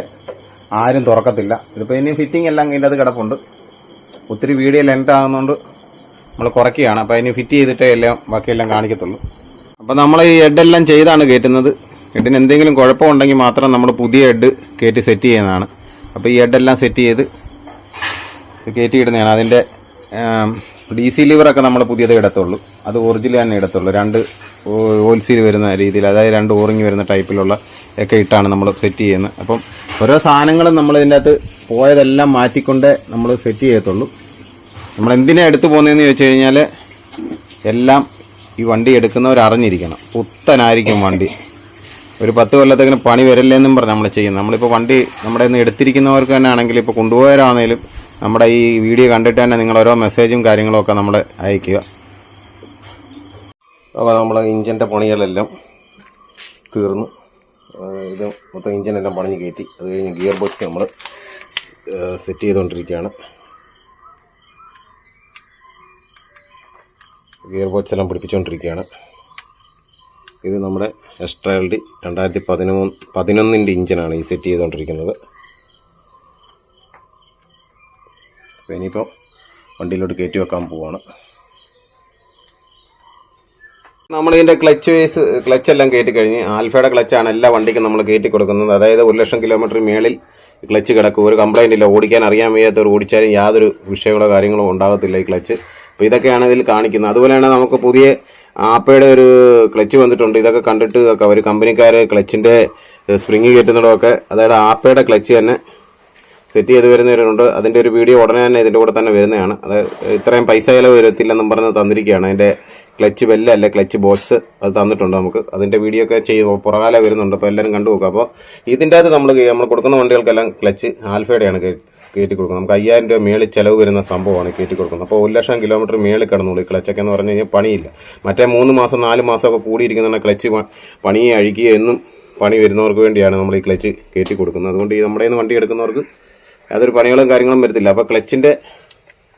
S1: ആരും തുറക്കത്തില്ല. ഇതിപ്പോൾ ഇനി ഫിറ്റിംഗ് എല്ലാം ഇതിൻ്റെ അത് കിടപ്പുണ്ട്. ഒത്തിരി വീഡിയോ ലെങ്ത് ആകുന്നതുകൊണ്ട് നമ്മൾ കുറയ്ക്കുകയാണ്. അപ്പോൾ അതിന് ഫിറ്റ് ചെയ്തിട്ടേ എല്ലാം ബാക്കിയെല്ലാം കാണിക്കത്തുള്ളൂ. അപ്പോൾ നമ്മൾ ഈ ഹെഡെല്ലാം ചെയ്താണ് കയറ്റുന്നത്. ഹെഡിന് എന്തെങ്കിലും കുഴപ്പമുണ്ടെങ്കിൽ മാത്രം നമ്മൾ പുതിയ ഹെഡ് കയറ്റി സെറ്റ് ചെയ്യുന്നതാണ്. അപ്പോൾ ഈ ഹെഡെല്ലാം സെറ്റ് ചെയ്ത് കയറ്റിയിടുന്നതാണ്. അതിൻ്റെ DC ലിവറൊക്കെ നമ്മൾ പുതിയത് ഇടത്തുള്ളൂ, അത് ഒറിജിനൽ തന്നെ ഇടത്തുള്ളൂ. 2 ഓയിൽ സീൽ വരുന്ന രീതിയിൽ, അതായത് 2 ഓറിങ് വരുന്ന ടൈപ്പിലുള്ള ഒക്കെ ഇട്ടാണ് നമ്മൾ സെറ്റ് ചെയ്യുന്നത്. അപ്പം ഓരോ സാധനങ്ങളും നമ്മൾ ഇതിൻ്റെ അകത്ത് പോയതെല്ലാം മാറ്റിക്കൊണ്ടേ നമ്മൾ സെറ്റ് ചെയ്യത്തുള്ളൂ. നമ്മൾ എന്തിനാ എടുത്തു പോകുന്നതെന്ന് ചോദിച്ചു കഴിഞ്ഞാൽ എല്ലാം ഈ വണ്ടി എടുക്കുന്നവർ അറിഞ്ഞിരിക്കണം. പുത്തനായിരിക്കും വണ്ടി, ഒരു 10 കൊല്ലത്തേക്കിന് പണി വരില്ലെന്നും പറഞ്ഞ് നമ്മൾ ചെയ്യുന്നത്. നമ്മളിപ്പോൾ വണ്ടി നമ്മുടെ നിന്ന് എടുത്തിരിക്കുന്നവർക്ക് തന്നെ ആണെങ്കിൽ, ഇപ്പോൾ കൊണ്ടുപോയവരാണെങ്കിലും നമ്മുടെ ഈ വീഡിയോ കണ്ടിട്ട് തന്നെ നിങ്ങൾ ഓരോ മെസ്സേജും കാര്യങ്ങളും ഒക്കെ നമ്മൾ അയയ്ക്കുക. അപ്പോൾ നമ്മൾ ഇഞ്ചിൻ്റെ പണികളെല്ലാം തീർന്നു. ഇത് മൊത്തം ഇഞ്ചിനെല്ലാം പണിഞ്ഞ് കയറ്റി. അത് കഴിഞ്ഞ് ഗിയർ ബോക്സ് നമ്മൾ സെറ്റ് ചെയ്തുകൊണ്ടിരിക്കുകയാണ്. ഗിയർ ബോക്സ് എല്ലാം പിടിപ്പിച്ചുകൊണ്ടിരിക്കുകയാണ്. ഇത് നമ്മുടെ STRALD 2011 ഇഞ്ചിനാണ് ഈ സെറ്റ് ചെയ്തുകൊണ്ടിരിക്കുന്നത്. അപ്പോൾ ഇനിയിപ്പോൾ വണ്ടിയിലോട്ട് കയറ്റി വെക്കാൻ പോവാണ്. നമ്മളിതിൻ്റെ ക്ലച്ചെല്ലാം കയറ്റി കഴിഞ്ഞ്, ആൽഫയുടെ ക്ലച്ചാണ് എല്ലാ വണ്ടിക്കും നമ്മൾ കയറ്റി കൊടുക്കുന്നത്. അതായത് 1,00,000 കിലോമീറ്റർ മേളിൽ ക്ലച്ച് കിടക്കും, ഒരു കംപ്ലൈൻ്റ് ഇല്ല. ഓടിക്കാൻ അറിയാൻ വയ്യാത്തവർ ഓടിച്ചാലും യാതൊരു വിഷയങ്ങളോ കാര്യങ്ങളോ ഉണ്ടാകത്തില്ല ഈ ക്ലച്ച്. അപ്പോൾ ഇതൊക്കെയാണ് ഇതിൽ കാണിക്കുന്നത്. അതുപോലെ തന്നെ നമുക്ക് പുതിയ ആപ്പയുടെ ഒരു ക്ലച്ച് വന്നിട്ടുണ്ട്. ഇതൊക്കെ കണ്ടിട്ട് ഒരു കമ്പനിക്കാർ ക്ലച്ചിൻ്റെ സ്പ്രിങ് കയറ്റുന്നതൊക്കെ, അതായത് ആപ്പയുടെ ക്ലച്ച് തന്നെ സെറ്റ് ചെയ്ത് വരുന്നവരുണ്ട്. അതിൻ്റെ ഒരു വീഡിയോ ഉടനെ തന്നെ ഇതിൻ്റെ കൂടെ തന്നെ വരുന്നതാണ്. അത് ഇത്രയും പൈസ ചിലവ് വരത്തില്ലെന്നും പറഞ്ഞ് തന്നിരിക്കുകയാണ്. അതിൻ്റെ ക്ലച്ച് ബെല്ലല്ല, ക്ലച്ച് ബോക്സ് അത് തന്നിട്ടുണ്ട് നമുക്ക്. അതിൻ്റെ വീഡിയോ ഒക്കെ പുറകാലെ വരുന്നുണ്ട്. അപ്പോൾ എല്ലാവരും കണ്ടു നോക്കുക. അപ്പോൾ ഇതിൻ്റെ അകത്ത് നമ്മൾ കൊടുക്കുന്ന വണ്ടികൾക്കെല്ലാം ക്ലച്ച് ആൽഫയുടെയാണ് കയറ്റി കൊടുക്കുന്നത്. നമുക്ക് 5,000 രൂപ മേളിൽ ചിലവ് വരുന്ന സംഭവമാണ് കയറ്റി കൊടുക്കുന്നത്. അപ്പോൾ 1,00,000 കിലോമീറ്റർ മേളിൽ കിടന്നുള്ളൂ ഈ ക്ലച്ചൊക്കെ എന്ന് പറഞ്ഞു കഴിഞ്ഞാൽ പണിയില്ല. മറ്റേ 3 മാസം 4 മാസമൊക്കെ കൂടിയിരിക്കുന്ന ക്ലച്ച് പണിയെ അഴിക്കുക എന്നും പണി വരുന്നവർക്ക് വേണ്ടിയാണ് നമ്മൾ ഈ ക്ലച്ച് കയറ്റി കൊടുക്കുന്നത്. അതുകൊണ്ട് ഈ നമ്മുടെ വണ്ടി എടുക്കുന്നവർക്ക് യാതൊരു പണികളും കാര്യങ്ങളും വരത്തില്ല. അപ്പോൾ ക്ലച്ചിൻ്റെ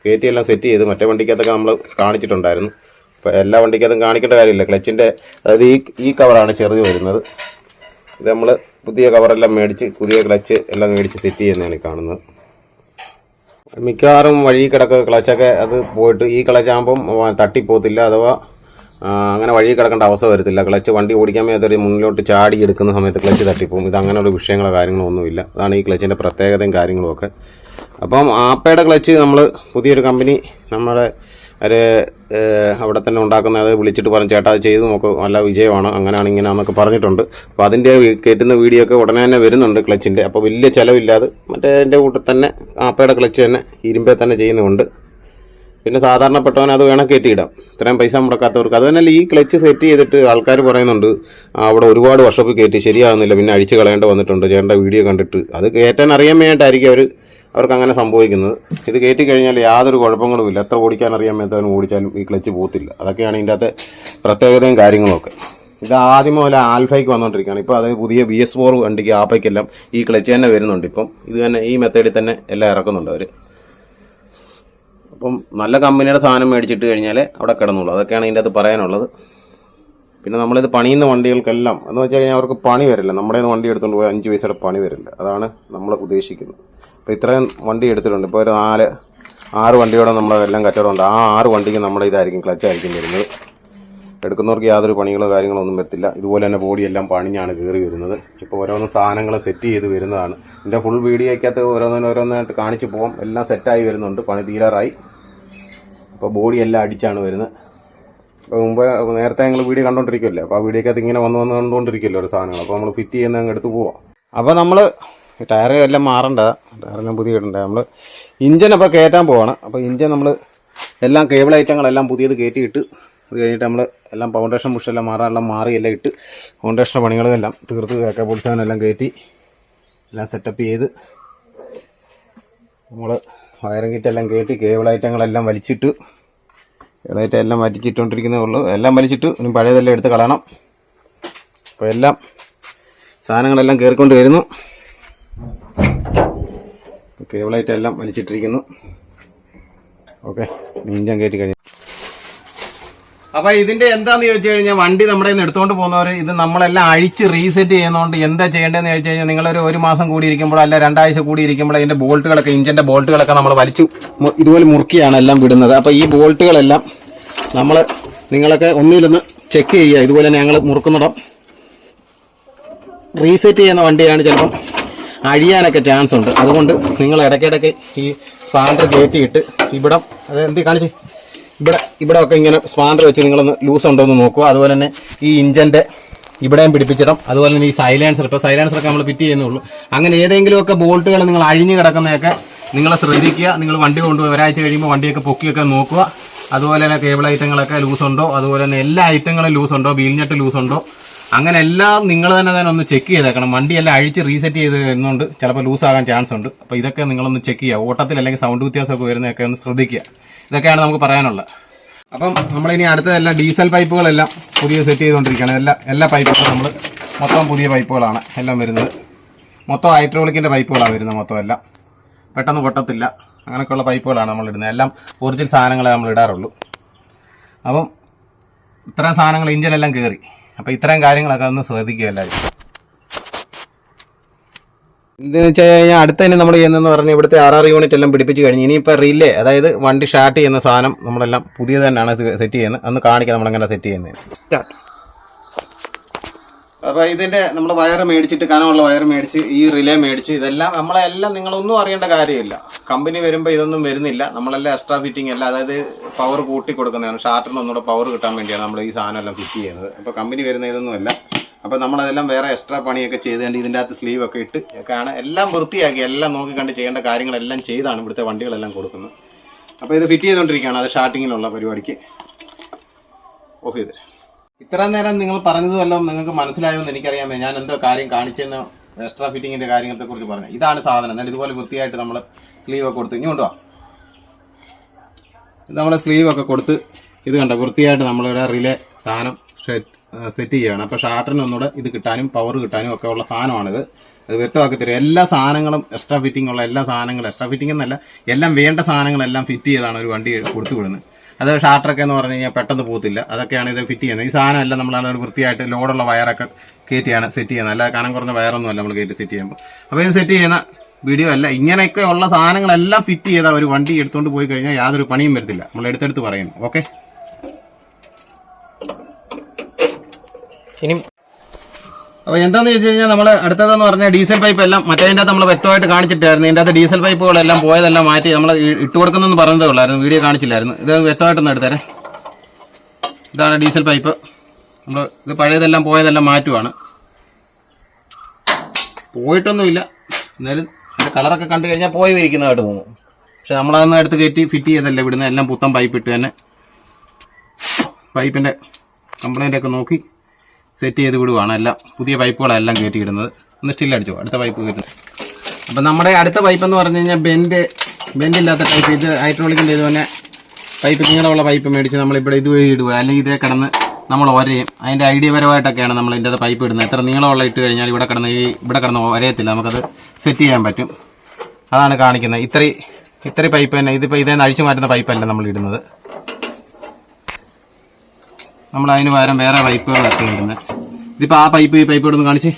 S1: കയറ്റിയെല്ലാം സെറ്റ് ചെയ്ത് മറ്റേ വണ്ടിക്കകത്തൊക്കെ നമ്മൾ കാണിച്ചിട്ടുണ്ടായിരുന്നു. അപ്പോൾ എല്ലാ വണ്ടിക്കകത്തും കാണിക്കേണ്ട കാര്യമില്ല. ക്ലച്ചിൻ്റെ അതായത് ഈ കവറാണ് ചെറുത് വരുന്നത്. ഇത് നമ്മൾ പുതിയ കവറെല്ലാം മേടിച്ച് പുതിയ ക്ലച്ച് എല്ലാം മേടിച്ച് സെറ്റ് ചെയ്യുന്നതാണ് ഈ കാണുന്നത്. മിക്കവാറും വഴി കിടക്കുക ക്ലച്ചൊക്കെ അത് പോയിട്ട് ഈ ക്ലച്ചാകുമ്പം തട്ടിപ്പോത്തില്ല, അഥവാ അങ്ങനെ വഴി കിടക്കേണ്ട അവസ്ഥ വരത്തില്ല. ക്ലച്ച് വണ്ടി ഓടിക്കാൻ മേത്തൊരു മുന്നിലോട്ട് ചാടി എടുക്കുന്ന സമയത്ത് ക്ലച്ച് തട്ടിപ്പോവും. ഇത് അങ്ങനെയുള്ള വിഷയങ്ങളോ കാര്യങ്ങളോ ഒന്നുമില്ല. അതാണ് ഈ ക്ലച്ചിൻ്റെ പ്രത്യേകതയും കാര്യങ്ങളും ഒക്കെ. അപ്പം ആപ്പയുടെ ക്ലച്ച് നമ്മൾ പുതിയൊരു കമ്പനി നമ്മുടെ ഒരു അവിടെ തന്നെ ഉണ്ടാക്കുന്നത് വിളിച്ചിട്ട് പറഞ്ഞു, ചേട്ടാ അത് ചെയ്ത് നോക്കും, നല്ല വിജയമാണ്, അങ്ങനെയാണ് ഇങ്ങനെയാണെന്നൊക്കെ പറഞ്ഞിട്ടുണ്ട്. അപ്പോൾ അതിൻ്റെ കയറ്റുന്ന വീഡിയോ ഒക്കെ ഉടനെ തന്നെ വരുന്നുണ്ട് ക്ലച്ചിൻ്റെ. അപ്പോൾ വലിയ ചിലവില്ലാതെ മറ്റേ കൂട്ടത്തിൽ തന്നെ ആപ്പയുടെ ക്ലച്ച് തന്നെ ഇരുമ്പേ തന്നെ ചെയ്യുന്നുണ്ട്. പിന്നെ സാധാരണപ്പെട്ടവൻ അത് വേണം കയറ്റിയിടാം, ഇത്രയും പൈസ മുടക്കാത്തവർക്ക്. അത് തന്നെയല്ല, ഈ ക്ലച്ച് സെറ്റ് ചെയ്തിട്ട് ആൾക്കാർ പറയുന്നുണ്ട് അവിടെ ഒരുപാട് വർഷപ്പ് കയറ്റി ശരിയാകുന്നില്ല, പിന്നെ അഴിച്ച് കളയേണ്ട വന്നിട്ടുണ്ട് ചേട്ടൻ്റെ വീഡിയോ കണ്ടിട്ട്. അത് കയറ്റാൻ അറിയാൻ വേണ്ടിയിട്ടായിരിക്കും അവർക്ക് അങ്ങനെ സംഭവിക്കുന്നത്. ഇത് കയറ്റി കഴിഞ്ഞാൽ യാതൊരു കുഴപ്പങ്ങളുമില്ല. എത്ര ഓടിക്കാൻ അറിയാൻ മേത്തവൻ ഓടിച്ചാലും ഈ ക്ലച്ച് പോത്തില്ല. അതൊക്കെയാണ് ഇതിൻ്റെ അകത്തെ പ്രത്യേകതയും കാര്യങ്ങളുമൊക്കെ. ഇത് ആദ്യം മുതൽ ആൽഫയ്ക്ക് വന്നുകൊണ്ടിരിക്കുകയാണ്. ഇപ്പോൾ അത് പുതിയ BS4 വണ്ടിക്ക് ആപ്പയ്ക്കെല്ലാം ഈ ക്ലച്ച് തന്നെ വരുന്നുണ്ട്. ഇപ്പം ഇത് തന്നെ ഈ മെത്തേഡിൽ തന്നെ എല്ലാം ഇറക്കുന്നുണ്ട് അവർ. അപ്പം നല്ല കമ്പനിയുടെ സാധനം മേടിച്ചിട്ട് കഴിഞ്ഞാൽ അവിടെ കിടന്നുള്ളൂ. അതൊക്കെയാണ് ഇതിൻ്റെ അകത്ത് പറയാനുള്ളത്. പിന്നെ നമ്മളിത് പണിയുന്ന വണ്ടികൾക്കെല്ലാം എന്ന് വെച്ച് കഴിഞ്ഞാൽ അവർക്ക് പണി വരില്ല. നമ്മുടെ വണ്ടി എടുത്തുകൊണ്ട് പോയി 5 പൈസയുടെ പണി വരില്ല. അതാണ് നമ്മൾ ഉദ്ദേശിക്കുന്നത്. അപ്പോൾ ഇത്രയും വണ്ടി എടുത്തിട്ടുണ്ട്. ഇപ്പോൾ ഒരു 4-6 വണ്ടിയോടെ നമ്മളെല്ലാം കച്ചവടമുണ്ട്. ആ 6 വണ്ടിക്ക് നമ്മുടെ ഇതായിരിക്കും ക്ലച്ചായിരിക്കും വരുന്നത്. എടുക്കുന്നവർക്ക് യാതൊരു പണികളോ കാര്യങ്ങളോ ഒന്നും വരത്തില്ല. ഇതുപോലെ തന്നെ ബോഡിയെല്ലാം പണിഞ്ഞാണ് കയറി വരുന്നത്. ഇപ്പോൾ ഓരോന്ന് സാധനങ്ങൾ സെറ്റ് ചെയ്ത് വരുന്നതാണ്. ഇതിൻ്റെ ഫുൾ വീഡിയോയ്ക്കകത്ത് ഓരോന്നായിട്ട് കാണിച്ച് പോകാം. എല്ലാം സെറ്റായി വരുന്നുണ്ട്, പണി തീരാറായി. അപ്പോൾ ബോഡി എല്ലാം അടിച്ചാണ് വരുന്നത്. അപ്പോൾ മുമ്പ് നേരത്തെ ഞങ്ങൾ വീഡിയോ കണ്ടുകൊണ്ടിരിക്കുമല്ലേ, അപ്പോൾ ആ വീഡിയോക്കകത്ത് ഇങ്ങനെ വന്ന് കണ്ടുകൊണ്ടിരിക്കുമല്ലോ ഒരു സാധനങ്ങൾ. അപ്പോൾ നമ്മൾ ഫിറ്റ് ചെയ്യുന്ന അങ്ങ് എടുത്ത് പോവാം. അപ്പോൾ നമ്മൾ ടയർ എല്ലാം മാറേണ്ടതാണ്, ടയറെല്ലാം പുതിയ ഇടേണ്ടത്. നമ്മൾ ഇഞ്ചിനപ്പോൾ കയറ്റാൻ പോവാണ്. അപ്പോൾ ഇഞ്ചിൻ നമ്മൾ എല്ലാം കേബിൾ ഐറ്റങ്ങളെല്ലാം പുതിയത് കയറ്റിയിട്ട് അത് കഴിഞ്ഞിട്ട് നമ്മൾ എല്ലാം ഫൗണ്ടേഷൻ ബുഷെല്ലാം മാറാനെല്ലാം മാറിയെല്ലാം ഇട്ട് ഫൗണ്ടേഷൻ പണികളെല്ലാം തീർത്ത് കേബിൾ സാധനമെല്ലാം കയറ്റി എല്ലാം സെറ്റപ്പ് ചെയ്ത് നമ്മൾ വയറിംഗ് കിറ്റെല്ലാം കയറ്റി കേബിൾ ഐറ്റങ്ങളെല്ലാം വലിച്ചിട്ട് എല്ലാം വലിച്ചിട്ടുകൊണ്ടിരിക്കുന്നേ ഉള്ളൂ. എല്ലാം വലിച്ചിട്ട് ഇനി പഴയതെല്ലാം എടുത്ത് കളയണം. അപ്പോൾ എല്ലാം സാധനങ്ങളെല്ലാം കയറിക്കൊണ്ട് വരുന്നു. കേബിൾ ഐറ്റം എല്ലാം വലിച്ചിട്ടിരിക്കുന്നു. ഓക്കെ, ഇഞ്ചൻ കയറ്റി കഴിഞ്ഞു. അപ്പോൾ ഇതിൻ്റെ എന്താണെന്ന് ചോദിച്ചു കഴിഞ്ഞാൽ, വണ്ടി നമ്മുടെ നിന്ന് എടുത്തുകൊണ്ട് പോകുന്നവർ ഇത് നമ്മളെല്ലാം അഴിച്ച് റീസെറ്റ് ചെയ്യുന്നതുകൊണ്ട് എന്താ ചെയ്യേണ്ടതെന്ന് ചോദിച്ചു കഴിഞ്ഞാൽ, നിങ്ങളൊരു 1 മാസം കൂടി ഇരിക്കുമ്പോൾ അല്ല 2 ആഴ്ച കൂടി ഇരിക്കുമ്പോൾ അതിൻ്റെ ബോൾട്ടുകളൊക്കെ ഇഞ്ചിൻ്റെ ബോൾട്ടുകളൊക്കെ നമ്മൾ വലിച്ചു ഇതുപോലെ മുറുക്കിയാണ് എല്ലാം വിടുന്നത്. അപ്പോൾ ഈ ബോൾട്ടുകളെല്ലാം നിങ്ങളൊക്കെ ഒന്നിലൊന്ന് ചെക്ക് ചെയ്യുക. ഇതുപോലെ തന്നെ ഞങ്ങൾ മുറുക്കുന്നിടം റീസെറ്റ് ചെയ്യുന്ന വണ്ടിയാണ്, ചിലപ്പം അഴിയാനൊക്കെ ചാൻസ് ഉണ്ട്. അതുകൊണ്ട് നിങ്ങൾ ഇടയ്ക്കിടയ്ക്ക് ഈ സ്പാൻഡർ കയറ്റിയിട്ട് ഇവിടം അത് എന്ത് കാണിച്ച് ഇവിടെ ഒക്കെ ഇങ്ങനെ സ്പാൻഡർ വെച്ച് നിങ്ങളൊന്ന് ലൂസ് ഉണ്ടോ എന്ന് നോക്കുക. അതുപോലെ തന്നെ ഈ ഇഞ്ചിന്റെ ഇവിടെയും പിടിപ്പിച്ചിടും. അതുപോലെ തന്നെ ഈ സൈലൻസർ, ഇപ്പോൾ സൈലൻസറൊക്കെ നമ്മൾ ഫിറ്റ് ചെയ്യുന്നുള്ളൂ. അങ്ങനെ ഏതെങ്കിലുമൊക്കെ ബോൾട്ടുകൾ നിങ്ങൾ അഴിഞ്ഞു കിടക്കുന്നതൊക്കെ നിങ്ങൾ ശ്രദ്ധിക്കുക. നിങ്ങൾ വണ്ടി കൊണ്ടുപോയി ഒരാഴ്ച കഴിയുമ്പോൾ വണ്ടിയൊക്കെ പൊക്കിയൊക്കെ നോക്കുക. അതുപോലെ തന്നെ കേബിൾ ഐറ്റങ്ങളൊക്കെ ലൂസ് ഉണ്ടോ, അതുപോലെ തന്നെ എല്ലാ ഐറ്റങ്ങളും ലൂസ് ഉണ്ടോ, വീൽനെറ്റ് ലൂസ് ഉണ്ടോ, അങ്ങനെ എല്ലാം നിങ്ങൾ തന്നെ ഒന്ന് ചെക്ക് ചെയ്തേക്കണം. വണ്ടിയെല്ലാം അഴിച്ച് റീസെറ്റ് ചെയ്ത് വരുന്നുണ്ട്, ചിലപ്പോൾ ലൂസ് ആകാൻ ചാൻസ് ഉണ്ട്. അപ്പോൾ ഇതൊക്കെ നിങ്ങളൊന്ന് ചെക്ക് ചെയ്യുക. ഓട്ടത്തിൽ അല്ലെങ്കിൽ സൗണ്ട് വ്യത്യാസമൊക്കെ വരുന്നതൊക്കെ ഒന്ന് ശ്രദ്ധിക്കുക. ഇതൊക്കെയാണ് നമുക്ക് പറയാനുള്ളത്. അപ്പം നമ്മളിനി അടുത്തതെല്ലാം ഡീസൽ പൈപ്പുകളെല്ലാം പുതിയ സെറ്റ് ചെയ്തുകൊണ്ടിരിക്കുകയാണ്. എല്ലാ പൈപ്പുകളും നമ്മൾ മൊത്തം പുതിയ പൈപ്പുകളാണ് എല്ലാം വരുന്നത്. മൊത്തം ഹൈഡ്രോളിക്കിൻ്റെ പൈപ്പുകളാണ് വരുന്നത്. മൊത്തം എല്ലാം പെട്ടെന്ന് പൊട്ടത്തില്ല, അങ്ങനെയൊക്കെയുള്ള പൈപ്പുകളാണ് നമ്മൾ ഇടുന്നത്. എല്ലാം ഒറിജിനൽ സാധനങ്ങളെ നമ്മൾ ഇടാറുള്ളൂ. അപ്പം ഇത്രയും സാധനങ്ങൾ ഇഞ്ചിനെല്ലാം കയറി. അപ്പോൾ ഇത്രയും കാര്യങ്ങളൊക്കെ ഒന്ന് ശ്രദ്ധിക്കുക എല്ലാവരും. എന്താണെന്ന് വെച്ച് കഴിഞ്ഞാൽ അടുത്ത തന്നെ നമ്മൾ ചെയ്യുന്നതെന്ന് പറഞ്ഞാൽ ഇവിടുത്തെ RR യൂണിറ്റ് എല്ലാം പിടിപ്പിച്ച് കഴിഞ്ഞ് ഇനിയിപ്പോൾ റിലേ, അതായത് വണ്ടി സ്റ്റാർട്ട് ചെയ്യുന്ന സാധനം നമ്മളെല്ലാം പുതിയത് തന്നെയാണ് സെറ്റ് ചെയ്യുന്നത്. അന്ന് കാണിക്കാം നമ്മളെങ്ങനെ സെറ്റ് ചെയ്യുന്നത്. സ്റ്റാർട്ട്. അപ്പോൾ ഇതിൻ്റെ നമ്മൾ വയർ മേടിച്ചിട്ട്, കനമുള്ള വയർ മേടിച്ച്, ഈ റിലേ മേടിച്ച്, ഇതെല്ലാം നമ്മളെല്ലാം നിങ്ങളൊന്നും അറിയേണ്ട കാര്യമില്ല. കമ്പനി വരുമ്പോൾ ഇതൊന്നും വരുന്നില്ല. നമ്മളെല്ലാം എക്സ്ട്രാ ഫിറ്റിംഗ് അല്ല, അതായത് പവർ കൂട്ടി കൊടുക്കുന്നതാണ്. ഷാർട്ടിന് ഒന്നുകൂടെ പവർ കിട്ടാൻ വേണ്ടിയാണ് നമ്മൾ ഈ സാധനം എല്ലാം ഫിറ്റ് ചെയ്യുന്നത്. അപ്പോൾ കമ്പനി വരുന്ന ഇതൊന്നുമല്ല. അപ്പോൾ നമ്മളതെല്ലാം വേറെ എക്സ്ട്രാ പണിയൊക്കെ ചെയ്തുകൊണ്ട് ഇതിൻ്റെ അകത്ത് സ്ലീവ് ഒക്കെ ഇട്ട് ഒക്കെയാണ് എല്ലാം വൃത്തിയാക്കി എല്ലാം നോക്കി കണ്ട് ചെയ്യേണ്ട കാര്യങ്ങളെല്ലാം ചെയ്താണ് ഇവിടുത്തെ വണ്ടികളെല്ലാം കൊടുക്കുന്നത്. അപ്പോൾ ഇത് ഫിറ്റ് ചെയ്തുകൊണ്ടിരിക്കുകയാണ്. അത് സ്റ്റാർട്ടിങ്ങിലുള്ള പരിപാടിക്ക് ഓഫ് ചെയ്ത്. ഇത്ര നേരം നിങ്ങൾ പറഞ്ഞതുമെല്ലാം നിങ്ങൾക്ക് മനസ്സിലായെന്ന് എനിക്കറിയാമേ. ഞാൻ എന്തോ കാര്യം കാണിച്ചെന്ന് എക്സ്ട്രാ ഫിറ്റിങ്ങിൻ്റെ കാര്യങ്ങളെ കുറിച്ച് പറഞ്ഞു. ഇതാണ് സാധനം. എന്നാൽ ഇതുപോലെ വൃത്തിയായിട്ട് നമ്മൾ സ്ലീവ് ഒക്കെ കൊടുത്ത് ഇങ്ങോട്ടോ നമ്മൾ സ്ലീവ് ഒക്കെ കൊടുത്ത് ഇത് കണ്ട വൃത്തിയായിട്ട് നമ്മളിവിടെ റിലേ സാധനം സെറ്റ് ചെയ്യുകയാണ്. അപ്പോൾ ഷാർട്ടിന് ഒന്നുകൂടെ ഇത് കിട്ടാനും പവർ കിട്ടാനും ഒക്കെ ഉള്ള സാധനമാണിത്. അത് വ്യക്തമാക്കി തരും. എല്ലാ സാധനങ്ങളും എക്സ്ട്രാ ഫിറ്റിംഗ് ഉള്ള എല്ലാ സാധനങ്ങളും, എക്സ്ട്രാ ഫിറ്റിംഗ് എന്നല്ല, എല്ലാം വേണ്ട സാധനങ്ങളെല്ലാം ഫിറ്റ് ചെയ്താണ് ഒരു വണ്ടി കൊടുത്തു വിടുന്നത്. അത് ഷാർട്ടറൊക്കെ എന്ന് പറഞ്ഞു കഴിഞ്ഞാൽ പെട്ടെന്ന് പോകത്തില്ല. അതൊക്കെയാണ് ഇത് ഫിറ്റ് ചെയ്യുന്നത്. ഈ സാധനം എല്ലാം നമ്മളാണ് വൃത്തിയായിട്ട് ലോഡുള്ള വയറൊക്കെ കയറ്റിയാണ് സെറ്റ് ചെയ്യുന്നത്. അല്ലാതെ കനം കുറഞ്ഞ വയറൊന്നും അല്ല നമ്മൾ കയറ്റി സെറ്റ് ചെയ്യുമ്പോൾ. അപ്പോൾ ഇത് സെറ്റ് ചെയ്യുന്ന വീഡിയോ അല്ല. ഇങ്ങനെയൊക്കെ ഉള്ള സാധനങ്ങളെല്ലാം ഫിറ്റ് ചെയ്താൽ ഒരു വണ്ടി എടുത്തുകൊണ്ട് പോയി കഴിഞ്ഞാൽ യാതൊരു പണിയും വരത്തില്ല. നമ്മൾ എടുത്തെടുത്ത് പറയുന്നു. ഓക്കെ. ഇനി അപ്പോൾ എന്താണെന്ന് ചോദിച്ചു കഴിഞ്ഞാൽ നമ്മൾ അടുത്തതെന്ന് പറഞ്ഞാൽ ഡീസൽ പൈപ്പ് എല്ലാം മറ്റേതിൻ്റെ അകത്ത് നമ്മൾ വ്യക്തമായിട്ട് കാണിച്ചിട്ടായിരുന്നു. ഇതിൻ്റെ അകത്ത് ഡീസൽ പൈപ്പുകളെല്ലാം പോയതെല്ലാം മാറ്റി നമ്മൾ ഇട്ട് കൊടുക്കുന്നതെന്ന് പറയുന്നതേ ഉള്ളായിരുന്നു. വീഡിയോ കാണിച്ചില്ലായിരുന്നു. ഇത് വ്യക്തമായിട്ടൊന്ന് എടുത്തേരെ. ഇതാണ് ഡീസൽ പൈപ്പ്. നമ്മൾ ഇത് പഴയതെല്ലാം പോയതെല്ലാം മാറ്റുവാണ്. പോയിട്ടൊന്നുമില്ല, എന്നാലും അതിൻ്റെ കളറൊക്കെ കണ്ടു കഴിഞ്ഞാൽ പോയി ഇരിക്കുന്നതായിട്ട് തോന്നും. പക്ഷെ നമ്മളതൊന്നും എടുത്ത് കയറ്റി ഫിറ്റ് ചെയ്തല്ലേ വിടുന്നത്. എല്ലാം പുത്തൻ പൈപ്പ് ഇട്ട് തന്നെ പൈപ്പിൻ്റെ കംപ്ലൈൻ്റ് ഒക്കെ നോക്കി സെറ്റ് ചെയ്ത് വിടുവാണ്. എല്ലാം പുതിയ പൈപ്പുകളെല്ലാം കയറ്റിയിടുന്നത്. ഒന്ന് സ്റ്റില്ലടിച്ചോ, അടുത്ത പൈപ്പ് കയറ്റുന്നത്. അപ്പം നമ്മുടെ അടുത്ത പൈപ്പ് എന്ന് പറഞ്ഞു കഴിഞ്ഞാൽ ബെൻഡില്ലാത്ത ടൈപ്പ്. ഇത് ഹൈഡ്രോളിക്കിൻ്റെ ഇത് തന്നെ പൈപ്പ്, നീളമുള്ള പൈപ്പ് മേടിച്ച് നമ്മളിവിടെ ഇത് വഴി ഇടുക, അല്ലെങ്കിൽ ഇതേ കിടന്ന് നമ്മൾ ഒരയും. അതിൻ്റെ ഐഡിയപരമായിട്ടൊക്കെയാണ് നമ്മൾ ഇതിൻ്റെ പൈപ്പ് ഇടുന്നത്. എത്ര നീളമുള്ള ഇട്ട് കഴിഞ്ഞാൽ ഇവിടെ കിടന്ന് ഒരയത്തില്ല, നമുക്കത് സെറ്റ് ചെയ്യാൻ പറ്റും. അതാണ് കാണിക്കുന്നത്. ഇത്ര പൈപ്പ് തന്നെ. ഇതിപ്പോൾ ഇതേന്ന് അഴിച്ചു മാറ്റുന്ന പൈപ്പല്ല നമ്മൾ ഇടുന്നത്. നമ്മൾ അതിന് പകരം വേറെ പൈപ്പുകളൊക്കെ ഇടുന്നത്. ഇതിപ്പോൾ ആ പൈപ്പ് ഈ പൈപ്പ് ഇടുന്ന് കാണിച്ച്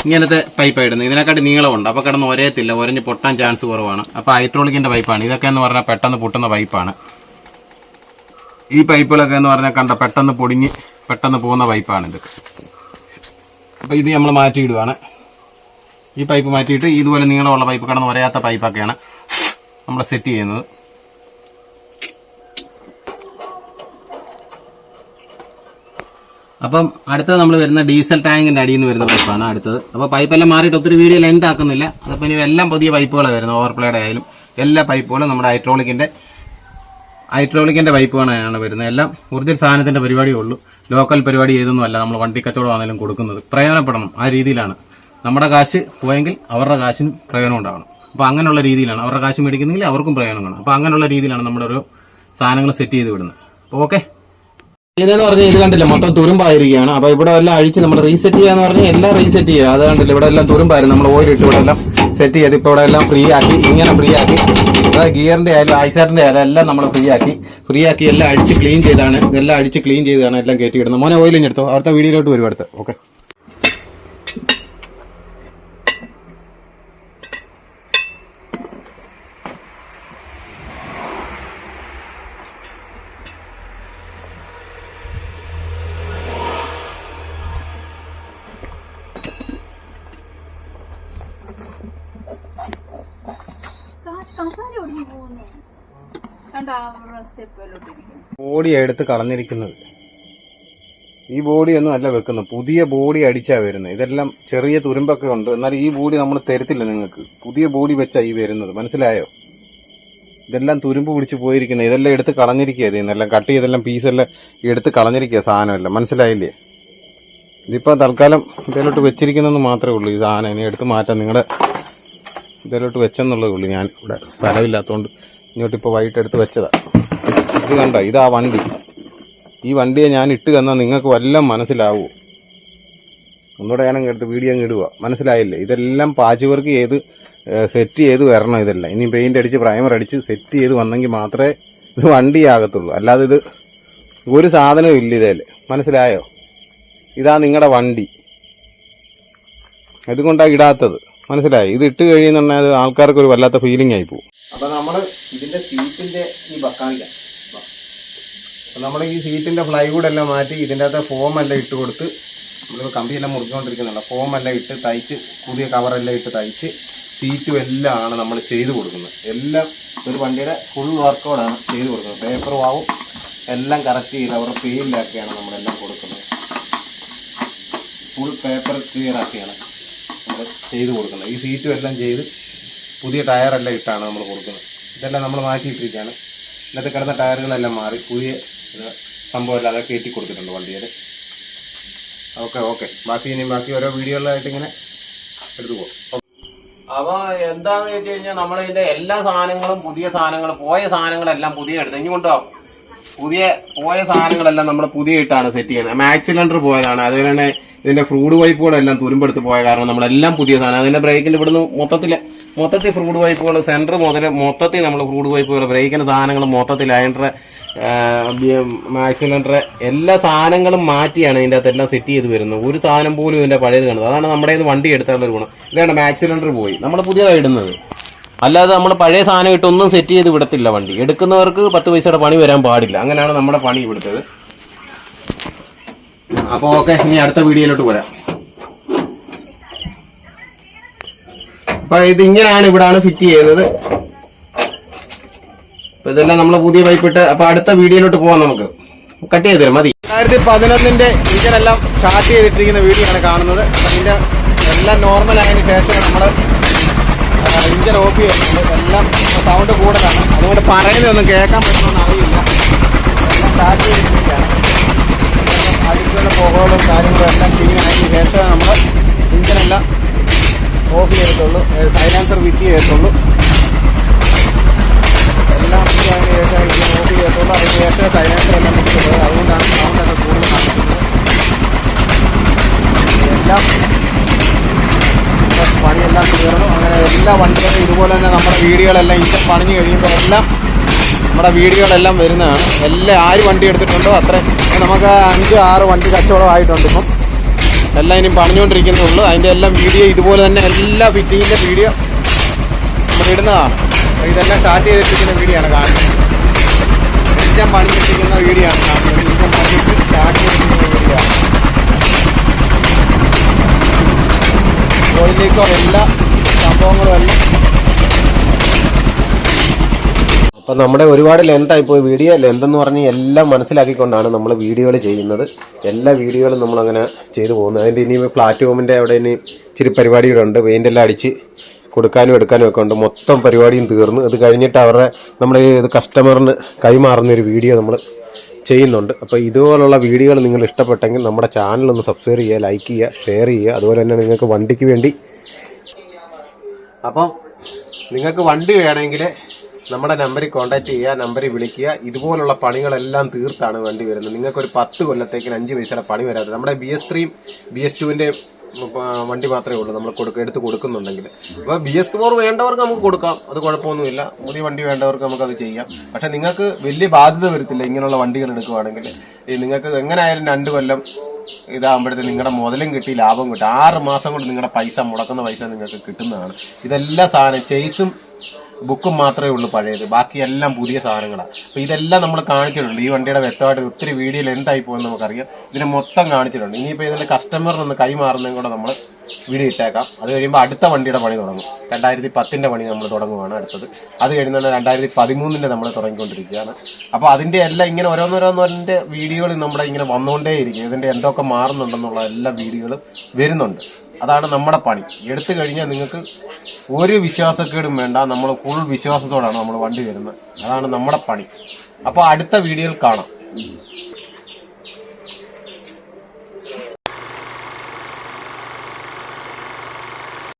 S1: ഇങ്ങനത്തെ പൈപ്പാണ് ഇടുന്നത്. ഇതിനെക്കാട്ടി നീളമുണ്ട്. അപ്പോൾ കിടന്ന് ഒരയത്തില്ല, ഒരഞ്ഞ് പൊട്ടാൻ ചാൻസ് കുറവാണ്. അപ്പോൾ ഹൈഡ്രോളിക്കിൻ്റെ പൈപ്പാണ് ഇതൊക്കെ എന്ന് പറഞ്ഞാൽ പെട്ടെന്ന് പൊട്ടുന്ന പൈപ്പാണ്. ഈ പൈപ്പുകളൊക്കെ എന്ന് പറഞ്ഞാൽ കണ്ട പെട്ടെന്ന് പൊടിഞ്ഞ് പെട്ടെന്ന് പോകുന്ന പൈപ്പാണിത്. അപ്പോൾ ഇത് നമ്മൾ മാറ്റിയിടുവാണ്. ഈ പൈപ്പ് മാറ്റിയിട്ട് ഇതുപോലെ നീളമുള്ള പൈപ്പ് കിടന്ന് ഒരയാത്ത പൈപ്പൊക്കെയാണ് നമ്മൾ സെറ്റ് ചെയ്യുന്നത്. അപ്പം അടുത്തത് നമ്മൾ വരുന്ന ഡീസൽ ടാങ്കിൻ്റെ അടിയിൽ നിന്ന് വരുന്ന പൈപ്പാണ് അടുത്തത്. അപ്പോൾ പൈപ്പെല്ലാം മാറിയിട്ട് ഒത്തിരി വീഡിയോ ലെങ്ത് ആക്കുന്നില്ല. അതപ്പോൾ ഇനി എല്ലാം പുതിയ പൈപ്പുകളാണ് വരുന്നത്. ഓവർപ്ലേയുടെ ആയാലും എല്ലാ പൈപ്പുകളും നമ്മുടെ ഹൈഡ്രോളിക്കിൻ്റെ പൈപ്പുകളാണ് വരുന്നത്. എല്ലാം ഒറിജിനൽ സാധനത്തിൻ്റെ പരിപാടിയേ ഉള്ളൂ. ലോക്കൽ പരിപാടി ചെയ്തൊന്നുമല്ല നമ്മൾ വണ്ടി കച്ചവടം ആണെങ്കിലും കൊടുക്കുന്നത്. പ്രയോജനപ്പെടണം, ആ രീതിയിലാണ്. നമ്മുടെ കാശ് പോയെങ്കിൽ അവരുടെ കാശിനും പ്രയോജനം ഉണ്ടാകണം. അപ്പോൾ അങ്ങനെയുള്ള രീതിയിലാണ്. അവരുടെ കാശ് മേടിക്കുന്നെങ്കിൽ അവർക്കും പ്രയോജനം കാണും. അപ്പോൾ അങ്ങനെയുള്ള രീതിയിലാണ് നമ്മുടെ ഓരോ സാധനങ്ങൾ സെറ്റ് ചെയ്ത് വിടുന്നത്. അപ്പോൾ ഓക്കെ. ഇതെന്ന് പറഞ്ഞാൽ ഇത് കണ്ടില്ല, മൊത്തം തുരുമ്പായിരിക്കുകയാണ്. അപ്പോൾ ഇവിടെ എല്ലാം അഴിച്ച് നമ്മൾ റീസെറ്റ് ചെയ്യാന്ന് പറഞ്ഞാൽ എല്ലാം റീസെറ്റ് ചെയ്യുക. അത് കണ്ടില്ല, ഇവിടെ എല്ലാം തുരുമ്പായിരുന്നു. നമ്മൾ ഓയിൽ ഇട്ട് ഇവിടെ എല്ലാം സെറ്റ് ചെയ്ത് ഇപ്പോൾ ഇവിടെ എല്ലാം ഫ്രീ ആക്കി, ഇങ്ങനെ ഫ്രീ ആക്കി. അതായത് ഗിയറിൻ്റെ ആയാലും ഐസറിൻ്റെ ആയാലും എല്ലാം നമ്മൾ ഫ്രീ ആക്കി എല്ലാം അഴിച്ച് ക്ലീൻ ചെയ്താണ്. ഇതെല്ലാം അഴിച്ച് ക്ലീൻ ചെയ്താണ് എല്ലാം കയറ്റി ഇടുന്നത്. മോനെ ഓയിലിഞ്ഞെടുത്തോ, അടുത്ത വീഡിയോയിലോട്ട് വരും അടുത്ത്. ഓക്കെ. ബോഡി എടുത്ത് കളഞ്ഞിരിക്കുന്നത്. ഈ ബോഡിയൊന്നും അല്ല വെക്കുന്നത്, പുതിയ ബോഡി അടിച്ചാ വരുന്നത്. ഇതെല്ലാം ചെറിയ തുരുമ്പൊക്കെ ഉണ്ട്, എന്നാൽ ഈ ബോഡി നമ്മൾ തരത്തില്ല നിങ്ങൾക്ക്. പുതിയ ബോഡി വെച്ചാ ഈ വരുന്നത്, മനസ്സിലായോ? ഇതെല്ലാം തുരുമ്പ് പിടിച്ച് പോയിരിക്കുന്നത്. ഇതെല്ലാം എടുത്ത് കളഞ്ഞിരിക്കുക. ഇതെല്ലാം കട്ട് ചെയ്തെല്ലാം പീസെല്ലാം എടുത്ത് കളഞ്ഞിരിക്കുക സാധനമെല്ലാം, മനസ്സിലായില്ലേ? ഇതിപ്പോൾ തൽക്കാലം ഇതിലോട്ട് വെച്ചിരിക്കുന്നതെന്ന് മാത്രമേ ഉള്ളൂ. ഈ സാധനം ഇനി എടുത്ത് മാറ്റാം. നിങ്ങളുടെ ഇതിലോട്ട് വെച്ചെന്നുള്ളതേ ഉള്ളൂ. ഞാൻ ഇവിടെ സ്ഥലമില്ലാത്തതുകൊണ്ട് ഇങ്ങോട്ടിപ്പോൾ വൈകിട്ട് എടുത്ത് വെച്ചതാ. ഇത് കണ്ടോ, ഇതാ വണ്ടി. ഈ വണ്ടിയെ ഞാൻ ഇട്ട് തന്നാൽ നിങ്ങൾക്ക് വല്ലതും മനസ്സിലാവുമോ? ഒന്നുകൂടെ ഞാനങ്ങ് എടുത്ത് വീഡിയോ അങ്ങ് ഇടുക, മനസ്സിലായില്ലേ? ഇതെല്ലാം പാച്ച് വർക്ക് ചെയ്ത് സെറ്റ് ചെയ്ത് വരണം. ഇതെല്ലാം ഇനി പെയിന്റ് അടിച്ച് പ്രൈമർ അടിച്ച് സെറ്റ് ചെയ്ത് വന്നെങ്കിൽ മാത്രമേ ഇത് വണ്ടിയാകത്തുള്ളൂ. അല്ലാതെ ഇത് ഒരു സാധനവും ഇല്ല ഇതിൽ, മനസ്സിലായോ? ഇതാ നിങ്ങളുടെ വണ്ടി, ഇതുകൊണ്ടാണ് ഇടാത്തത്, മനസ്സിലായി? ഇത് ഇട്ട് കഴിയുന്നുണ്ടെങ്കിൽ ആൾക്കാർക്ക് ഒരു വല്ലാത്ത ഫീലിംഗ് ആയി പോകും. അപ്പം നമ്മൾ ഇതിന്റെ സീറ്റിന്റെ ഈ ബക്കാണിക്കാം. നമ്മൾ ഈ സീറ്റിന്റെ ഫ്ലൈവുഡ് എല്ലാം മാറ്റി ഇതിൻ്റെ അകത്ത് ഫോമെല്ലാം ഇട്ട് കൊടുത്ത്, നമ്മൾ കമ്പിയെല്ലാം മുറിച്ചുകൊണ്ടിരിക്കുന്നുണ്ട്, ഫോമെല്ലാം ഇട്ട് തയ്ച്ച് പുതിയ കവറെല്ലാം ഇട്ട് തയ്ച്ച് സീറ്റും എല്ലാം ആണ് നമ്മൾ ചെയ്ത് കൊടുക്കുന്നത്. എല്ലാം ഒരു വണ്ടിയുടെ ഫുൾ വർക്കൗട്ടാണ് ചെയ്ത് കൊടുക്കുന്നത്. പേപ്പർ വാവും എല്ലാം കറക്റ്റ് ചെയ്ത് അവരുടെ പെയിലാക്കിയാണ് നമ്മളെല്ലാം കൊടുക്കുന്നത്. ഫുൾ പേപ്പർ ക്ലിയർ ആക്കിയാണ് നമ്മൾ ചെയ്ത് കൊടുക്കുന്നത്. ഈ സീറ്റും എല്ലാം ചെയ്ത് പുതിയ ടയറെല്ലാം ഇട്ടാണ് നമ്മൾ കൊടുക്കുന്നത്. ഇതെല്ലാം നമ്മൾ മാറ്റിയിട്ടിരിക്കുകയാണ്. ഇന്നത്തെ കിടന്ന ടയറുകളെല്ലാം മാറി പുതിയ സംഭവമെല്ലാം അതൊക്കെ കയറ്റി കൊടുത്തിട്ടുണ്ട് വണ്ടിയിൽ. ഓക്കെ ബാക്കി ഓരോ വീഡിയോകളായിട്ട് ഇങ്ങനെ എടുത്തു പോകും. അപ്പോൾ എന്താണെന്ന് വെച്ച് കഴിഞ്ഞാൽ നമ്മളിതിൻ്റെ എല്ലാ സാധനങ്ങളും പുതിയ സാധനങ്ങൾ, പോയ സാധനങ്ങളെല്ലാം പുതിയ എടുത്ത് ഇനി കൊണ്ടുപോകാം. പോയ സാധനങ്ങളെല്ലാം നമ്മൾ പുതിയ ഇട്ടാണ് സെറ്റ് ചെയ്യുന്നത്. മാക്സ് സിലിണ്ടർ പോയതാണ്, അതുപോലെ തന്നെ ഇതിന്റെ ഫ്രൂഡ് പൈപ്പുകളെല്ലാം തുരുമ്പെടുത്ത് പോയ കാരണം നമ്മളെല്ലാം പുതിയ സാധനം. അതിന്റെ ബ്രേക്കിന്റെ ഇവിടുന്ന് മൊത്തത്തിൽ ഫ്രൂഡ് പൈപ്പുകൾ സെന്റർ മുതൽ മൊത്തത്തിൽ നമ്മൾ ഫ്രൂഡ് പൈപ്പുകൾ, ബ്രേക്കിന്റെ സാധനങ്ങൾ മൊത്തത്തിൽ അതിൻ്റെ മാക്സ് സിലിണ്ടർ എല്ലാ സാധനങ്ങളും മാറ്റിയാണ് ഇതിൻ്റെ അകത്ത് എല്ലാം സെറ്റ് ചെയ്ത് വരുന്നത്. ഒരു സാധനം പോലും ഇതിന്റെ പഴയത് കാണുന്നത്. അതാണ് നമ്മുടെ വണ്ടി എടുത്തുള്ള ഗുണം. ഇതാണ് മാക്സ് സിലിണ്ടർ പോയി നമ്മൾ പുതിയതായി ഇടുന്നത്. അല്ലാതെ നമ്മൾ പഴയ സാധനം ഇട്ടൊന്നും സെറ്റ് ചെയ്ത് വിടത്തില്ല വണ്ടി. എടുക്കുന്നവർക്ക് 10 പൈസയുടെ പണി വരാൻ പാടില്ല. അങ്ങനെയാണ് നമ്മുടെ പണി ഇവിടുത്തത്. അപ്പോൾ ഓക്കെ, ഇനി അടുത്ത വീഡിയോയിലോട്ട് പോരാം. അപ്പൊ ഇതിങ്ങനെയാണ് ഇവിടാണ് ഫിറ്റ് ചെയ്യുന്നത്. അപ്പൊ ഇതെല്ലാം നമ്മൾ പുതിയ പൈപ്പിട്ട് അപ്പൊ അടുത്ത വീഡിയോയിലോട്ട് പോവാം. നമുക്ക് കട്ട് ചെയ്ത് തരാം, മതി. 2011 ഇഞ്ചിനെല്ലാം സ്റ്റാർട്ട് ചെയ്തിട്ടിരിക്കുന്ന വീഡിയോ ആണ് കാണുന്നത്. അതിന്റെ എല്ലാം നോർമൽ ആയതിനു ശേഷം നമ്മൾ ഇഞ്ചൻ ഓഫ് ചെയ്യുന്നുണ്ട്. എല്ലാം സൗണ്ട് കൂടുതലാണ്, അതുകൊണ്ട് പറയുന്നതൊന്നും കേൾക്കാൻ പറ്റുമെന്ന് അറിയില്ല. എല്ലാം സ്റ്റാർട്ട് ചെയ്തിരിക്കുകയാണ്. അടിച്ചുള്ള പുകകളും കാര്യങ്ങളും എല്ലാം ക്ലീൻ ആയതിനു ശേഷം നമ്മൾ ഇഞ്ചനെല്ലാം ഓഫ് ചെയ്തിട്ടുള്ളൂ, സൈലൻസർ ഫിറ്റ് ചെയ്തിട്ടുള്ളൂ. എല്ലാം അതിന് ശേഷം ഇഞ്ചൻ ഓഫ് ചെയ്തിട്ടുള്ളൂ. അതിന് ശേഷം സൈലൻസർ എല്ലാം ഫിറ്റ് അതുകൊണ്ടാണ് സൗണ്ട് ഒക്കെ കൂടുതൽ നടക്കുന്നത്. എല്ലാം പണിയെല്ലാം തീർന്നു. അങ്ങനെ എല്ലാ വണ്ടികളും ഇതുപോലെ തന്നെ നമ്മുടെ വീഡിയോകളെല്ലാം ഇഞ്ചൻ പണിഞ്ഞ് കഴിയുമ്പോൾ എല്ലാം നമ്മുടെ വീഡിയോകളെല്ലാം വരുന്നതാണ്. എല്ലാം ആര് വണ്ടി എടുത്തിട്ടുണ്ടോ അത്രയും നമുക്ക് 5-6 വണ്ടി കച്ചവടമായിട്ടുണ്ട്. ഇപ്പം എല്ലാം ഇനിയും പറഞ്ഞുകൊണ്ടിരിക്കുന്നുള്ളൂ. അതിൻ്റെ എല്ലാം വീഡിയോ ഇതുപോലെ തന്നെ എല്ലാ ഫിറ്റിങ്ങിൻ്റെ വീഡിയോ നമ്മൾ ഇടുന്നതാണ്. ഇതെല്ലാം സ്റ്റാർട്ട് ചെയ്തിരിക്കുന്ന വീഡിയോ ആണ് കാണുന്നത്. ഇഞ്ചൻ പണിഞ്ഞിരിക്കുന്ന വീഡിയോ ആണ് കാണുന്നത്. ഇഞ്ചൻ പണിയിട്ട് സ്റ്റാർട്ട് ചെയ്തിരിക്കുന്ന വീഡിയോ ആണ്. ഓയിലേക്കോ എല്ലാ സംഭവങ്ങളും എല്ലാം.
S2: അപ്പം നമ്മുടെ ഒരുപാട് ലെങ്തായി പോയി വീഡിയോ. ലെന്തെന്ന് പറഞ്ഞ് എല്ലാം മനസ്സിലാക്കിക്കൊണ്ടാണ് നമ്മൾ വീഡിയോകൾ ചെയ്യുന്നത്. എല്ലാ വീഡിയോകളും നമ്മളങ്ങനെ ചെയ്തു പോകുന്നത്. അതിൻ്റെ ഇനി പ്ലാറ്റ്ഫോമിൻ്റെ അവിടെ ഇനി ഇച്ചിരി പരിപാടികളുണ്ട്. പെയിൻ്റെല്ലാം അടിച്ച് കൊടുക്കാനും എടുക്കാനും ഒക്കെ ഉണ്ട്. മൊത്തം പരിപാടിയും തീർന്നു. ഇത് കഴിഞ്ഞിട്ട് അവരുടെ നമ്മൾ ഇത് കസ്റ്റമറിന് കൈമാറുന്നൊരു വീഡിയോ നമ്മൾ ചെയ്യുന്നുണ്ട്. അപ്പോൾ ഇതുപോലുള്ള വീഡിയോകൾ നിങ്ങൾ ഇഷ്ടപ്പെട്ടെങ്കിൽ നമ്മുടെ ചാനലൊന്ന് സബ്സ്ക്രൈബ് ചെയ്യുക, ലൈക്ക് ചെയ്യുക, ഷെയർ ചെയ്യുക. അതുപോലെ തന്നെ നിങ്ങൾക്ക് വണ്ടിക്ക് വേണ്ടി അപ്പം നിങ്ങൾക്ക് വണ്ടി വേണമെങ്കിൽ നമ്മുടെ നമ്പറിൽ കോൺടാക്ട് ചെയ്യുക, നമ്പറിൽ വിളിക്കുക. ഇതുപോലുള്ള പണികളെല്ലാം തീർത്താണ് വണ്ടി വരുന്നത്. നിങ്ങൾക്കൊരു 10 കൊല്ലത്തേക്കിന് 5 പൈസയുടെ പണി വരാതെ നമ്മുടെ BS3 BS2 വണ്ടി മാത്രമേ ഉള്ളൂ നമ്മൾ എടുത്ത് കൊടുക്കുന്നുണ്ടെങ്കിൽ. അപ്പോൾ BS4 വേണ്ടവർക്ക് നമുക്ക് കൊടുക്കാം, അത് കുഴപ്പമൊന്നുമില്ല. പുതിയ വണ്ടി വേണ്ടവർക്ക് നമുക്കത് ചെയ്യാം. പക്ഷെ നിങ്ങൾക്ക് വലിയ ബാധ്യത വരത്തില്ല ഇങ്ങനെയുള്ള വണ്ടികൾ എടുക്കുവാണെങ്കിൽ. നിങ്ങൾക്ക് എങ്ങനെയായാലും 2 കൊല്ലം ഇതാകുമ്പോഴത്തേക്ക് നിങ്ങളുടെ മുതലും കിട്ടി, ലാഭം കിട്ടും. 6 മാസം കൊണ്ട് നിങ്ങളുടെ പൈസ, മുടക്കുന്ന പൈസ നിങ്ങൾക്ക് കിട്ടുന്നതാണ്. ഇതെല്ലാം സാധനം ചേസും ബുക്കും മാത്രമേ ഉള്ളൂ പഴയത്, ബാക്കിയെല്ലാം പുതിയ സാധനങ്ങളാണ്. അപ്പോൾ ഇതെല്ലാം നമ്മൾ കാണിച്ചിട്ടുണ്ട്. ഈ വണ്ടിയുടെ വ്യക്തമായിട്ട് ഒത്തിരി വീഡിയോയിൽ എന്തായി പോകുമെന്ന് നമുക്കറിയാം. ഇതിനെ മൊത്തം കാണിച്ചിട്ടുണ്ട്. ഇനിയിപ്പോൾ ഇതിൻ്റെ കസ്റ്റമറിനൊന്ന് കൈമാറുന്നതും കൂടെ നമ്മൾ വീഡിയോ ഇട്ടേക്കാം. അത് കഴിയുമ്പോൾ അടുത്ത വണ്ടിയുടെ പണി തുടങ്ങും. 2010 പണി നമ്മൾ തുടങ്ങുവാണ് അടുത്തത്. അത് കഴിയുന്ന 2013 നമ്മൾ തുടങ്ങിക്കൊണ്ടിരിക്കുകയാണ്. അപ്പോൾ അതിൻ്റെ എല്ലാം ഇങ്ങനെ ഓരോന്നോരോന്നോരൻ്റെ വീഡിയോകൾ നമ്മുടെ ഇങ്ങനെ വന്നുകൊണ്ടേയിരിക്കും. ഇതിൻ്റെ എന്തൊക്കെ മാറുന്നുണ്ടെന്നുള്ള എല്ലാ വീഡിയോകളും വരുന്നുണ്ട്. അതാണ് നമ്മുടെ പണി. എടുത്തു കഴിഞ്ഞാൽ നിങ്ങൾക്ക് ഒരു വിശ്വാസക്കേടും വേണ്ട. നമ്മൾ ഫുൾ വിശ്വാസത്തോടാണ് നമ്മൾ വണ്ടി വരുന്നത്. അതാണ് നമ്മുടെ പണി. അപ്പോൾ അടുത്ത വീഡിയോയിൽ കാണാം.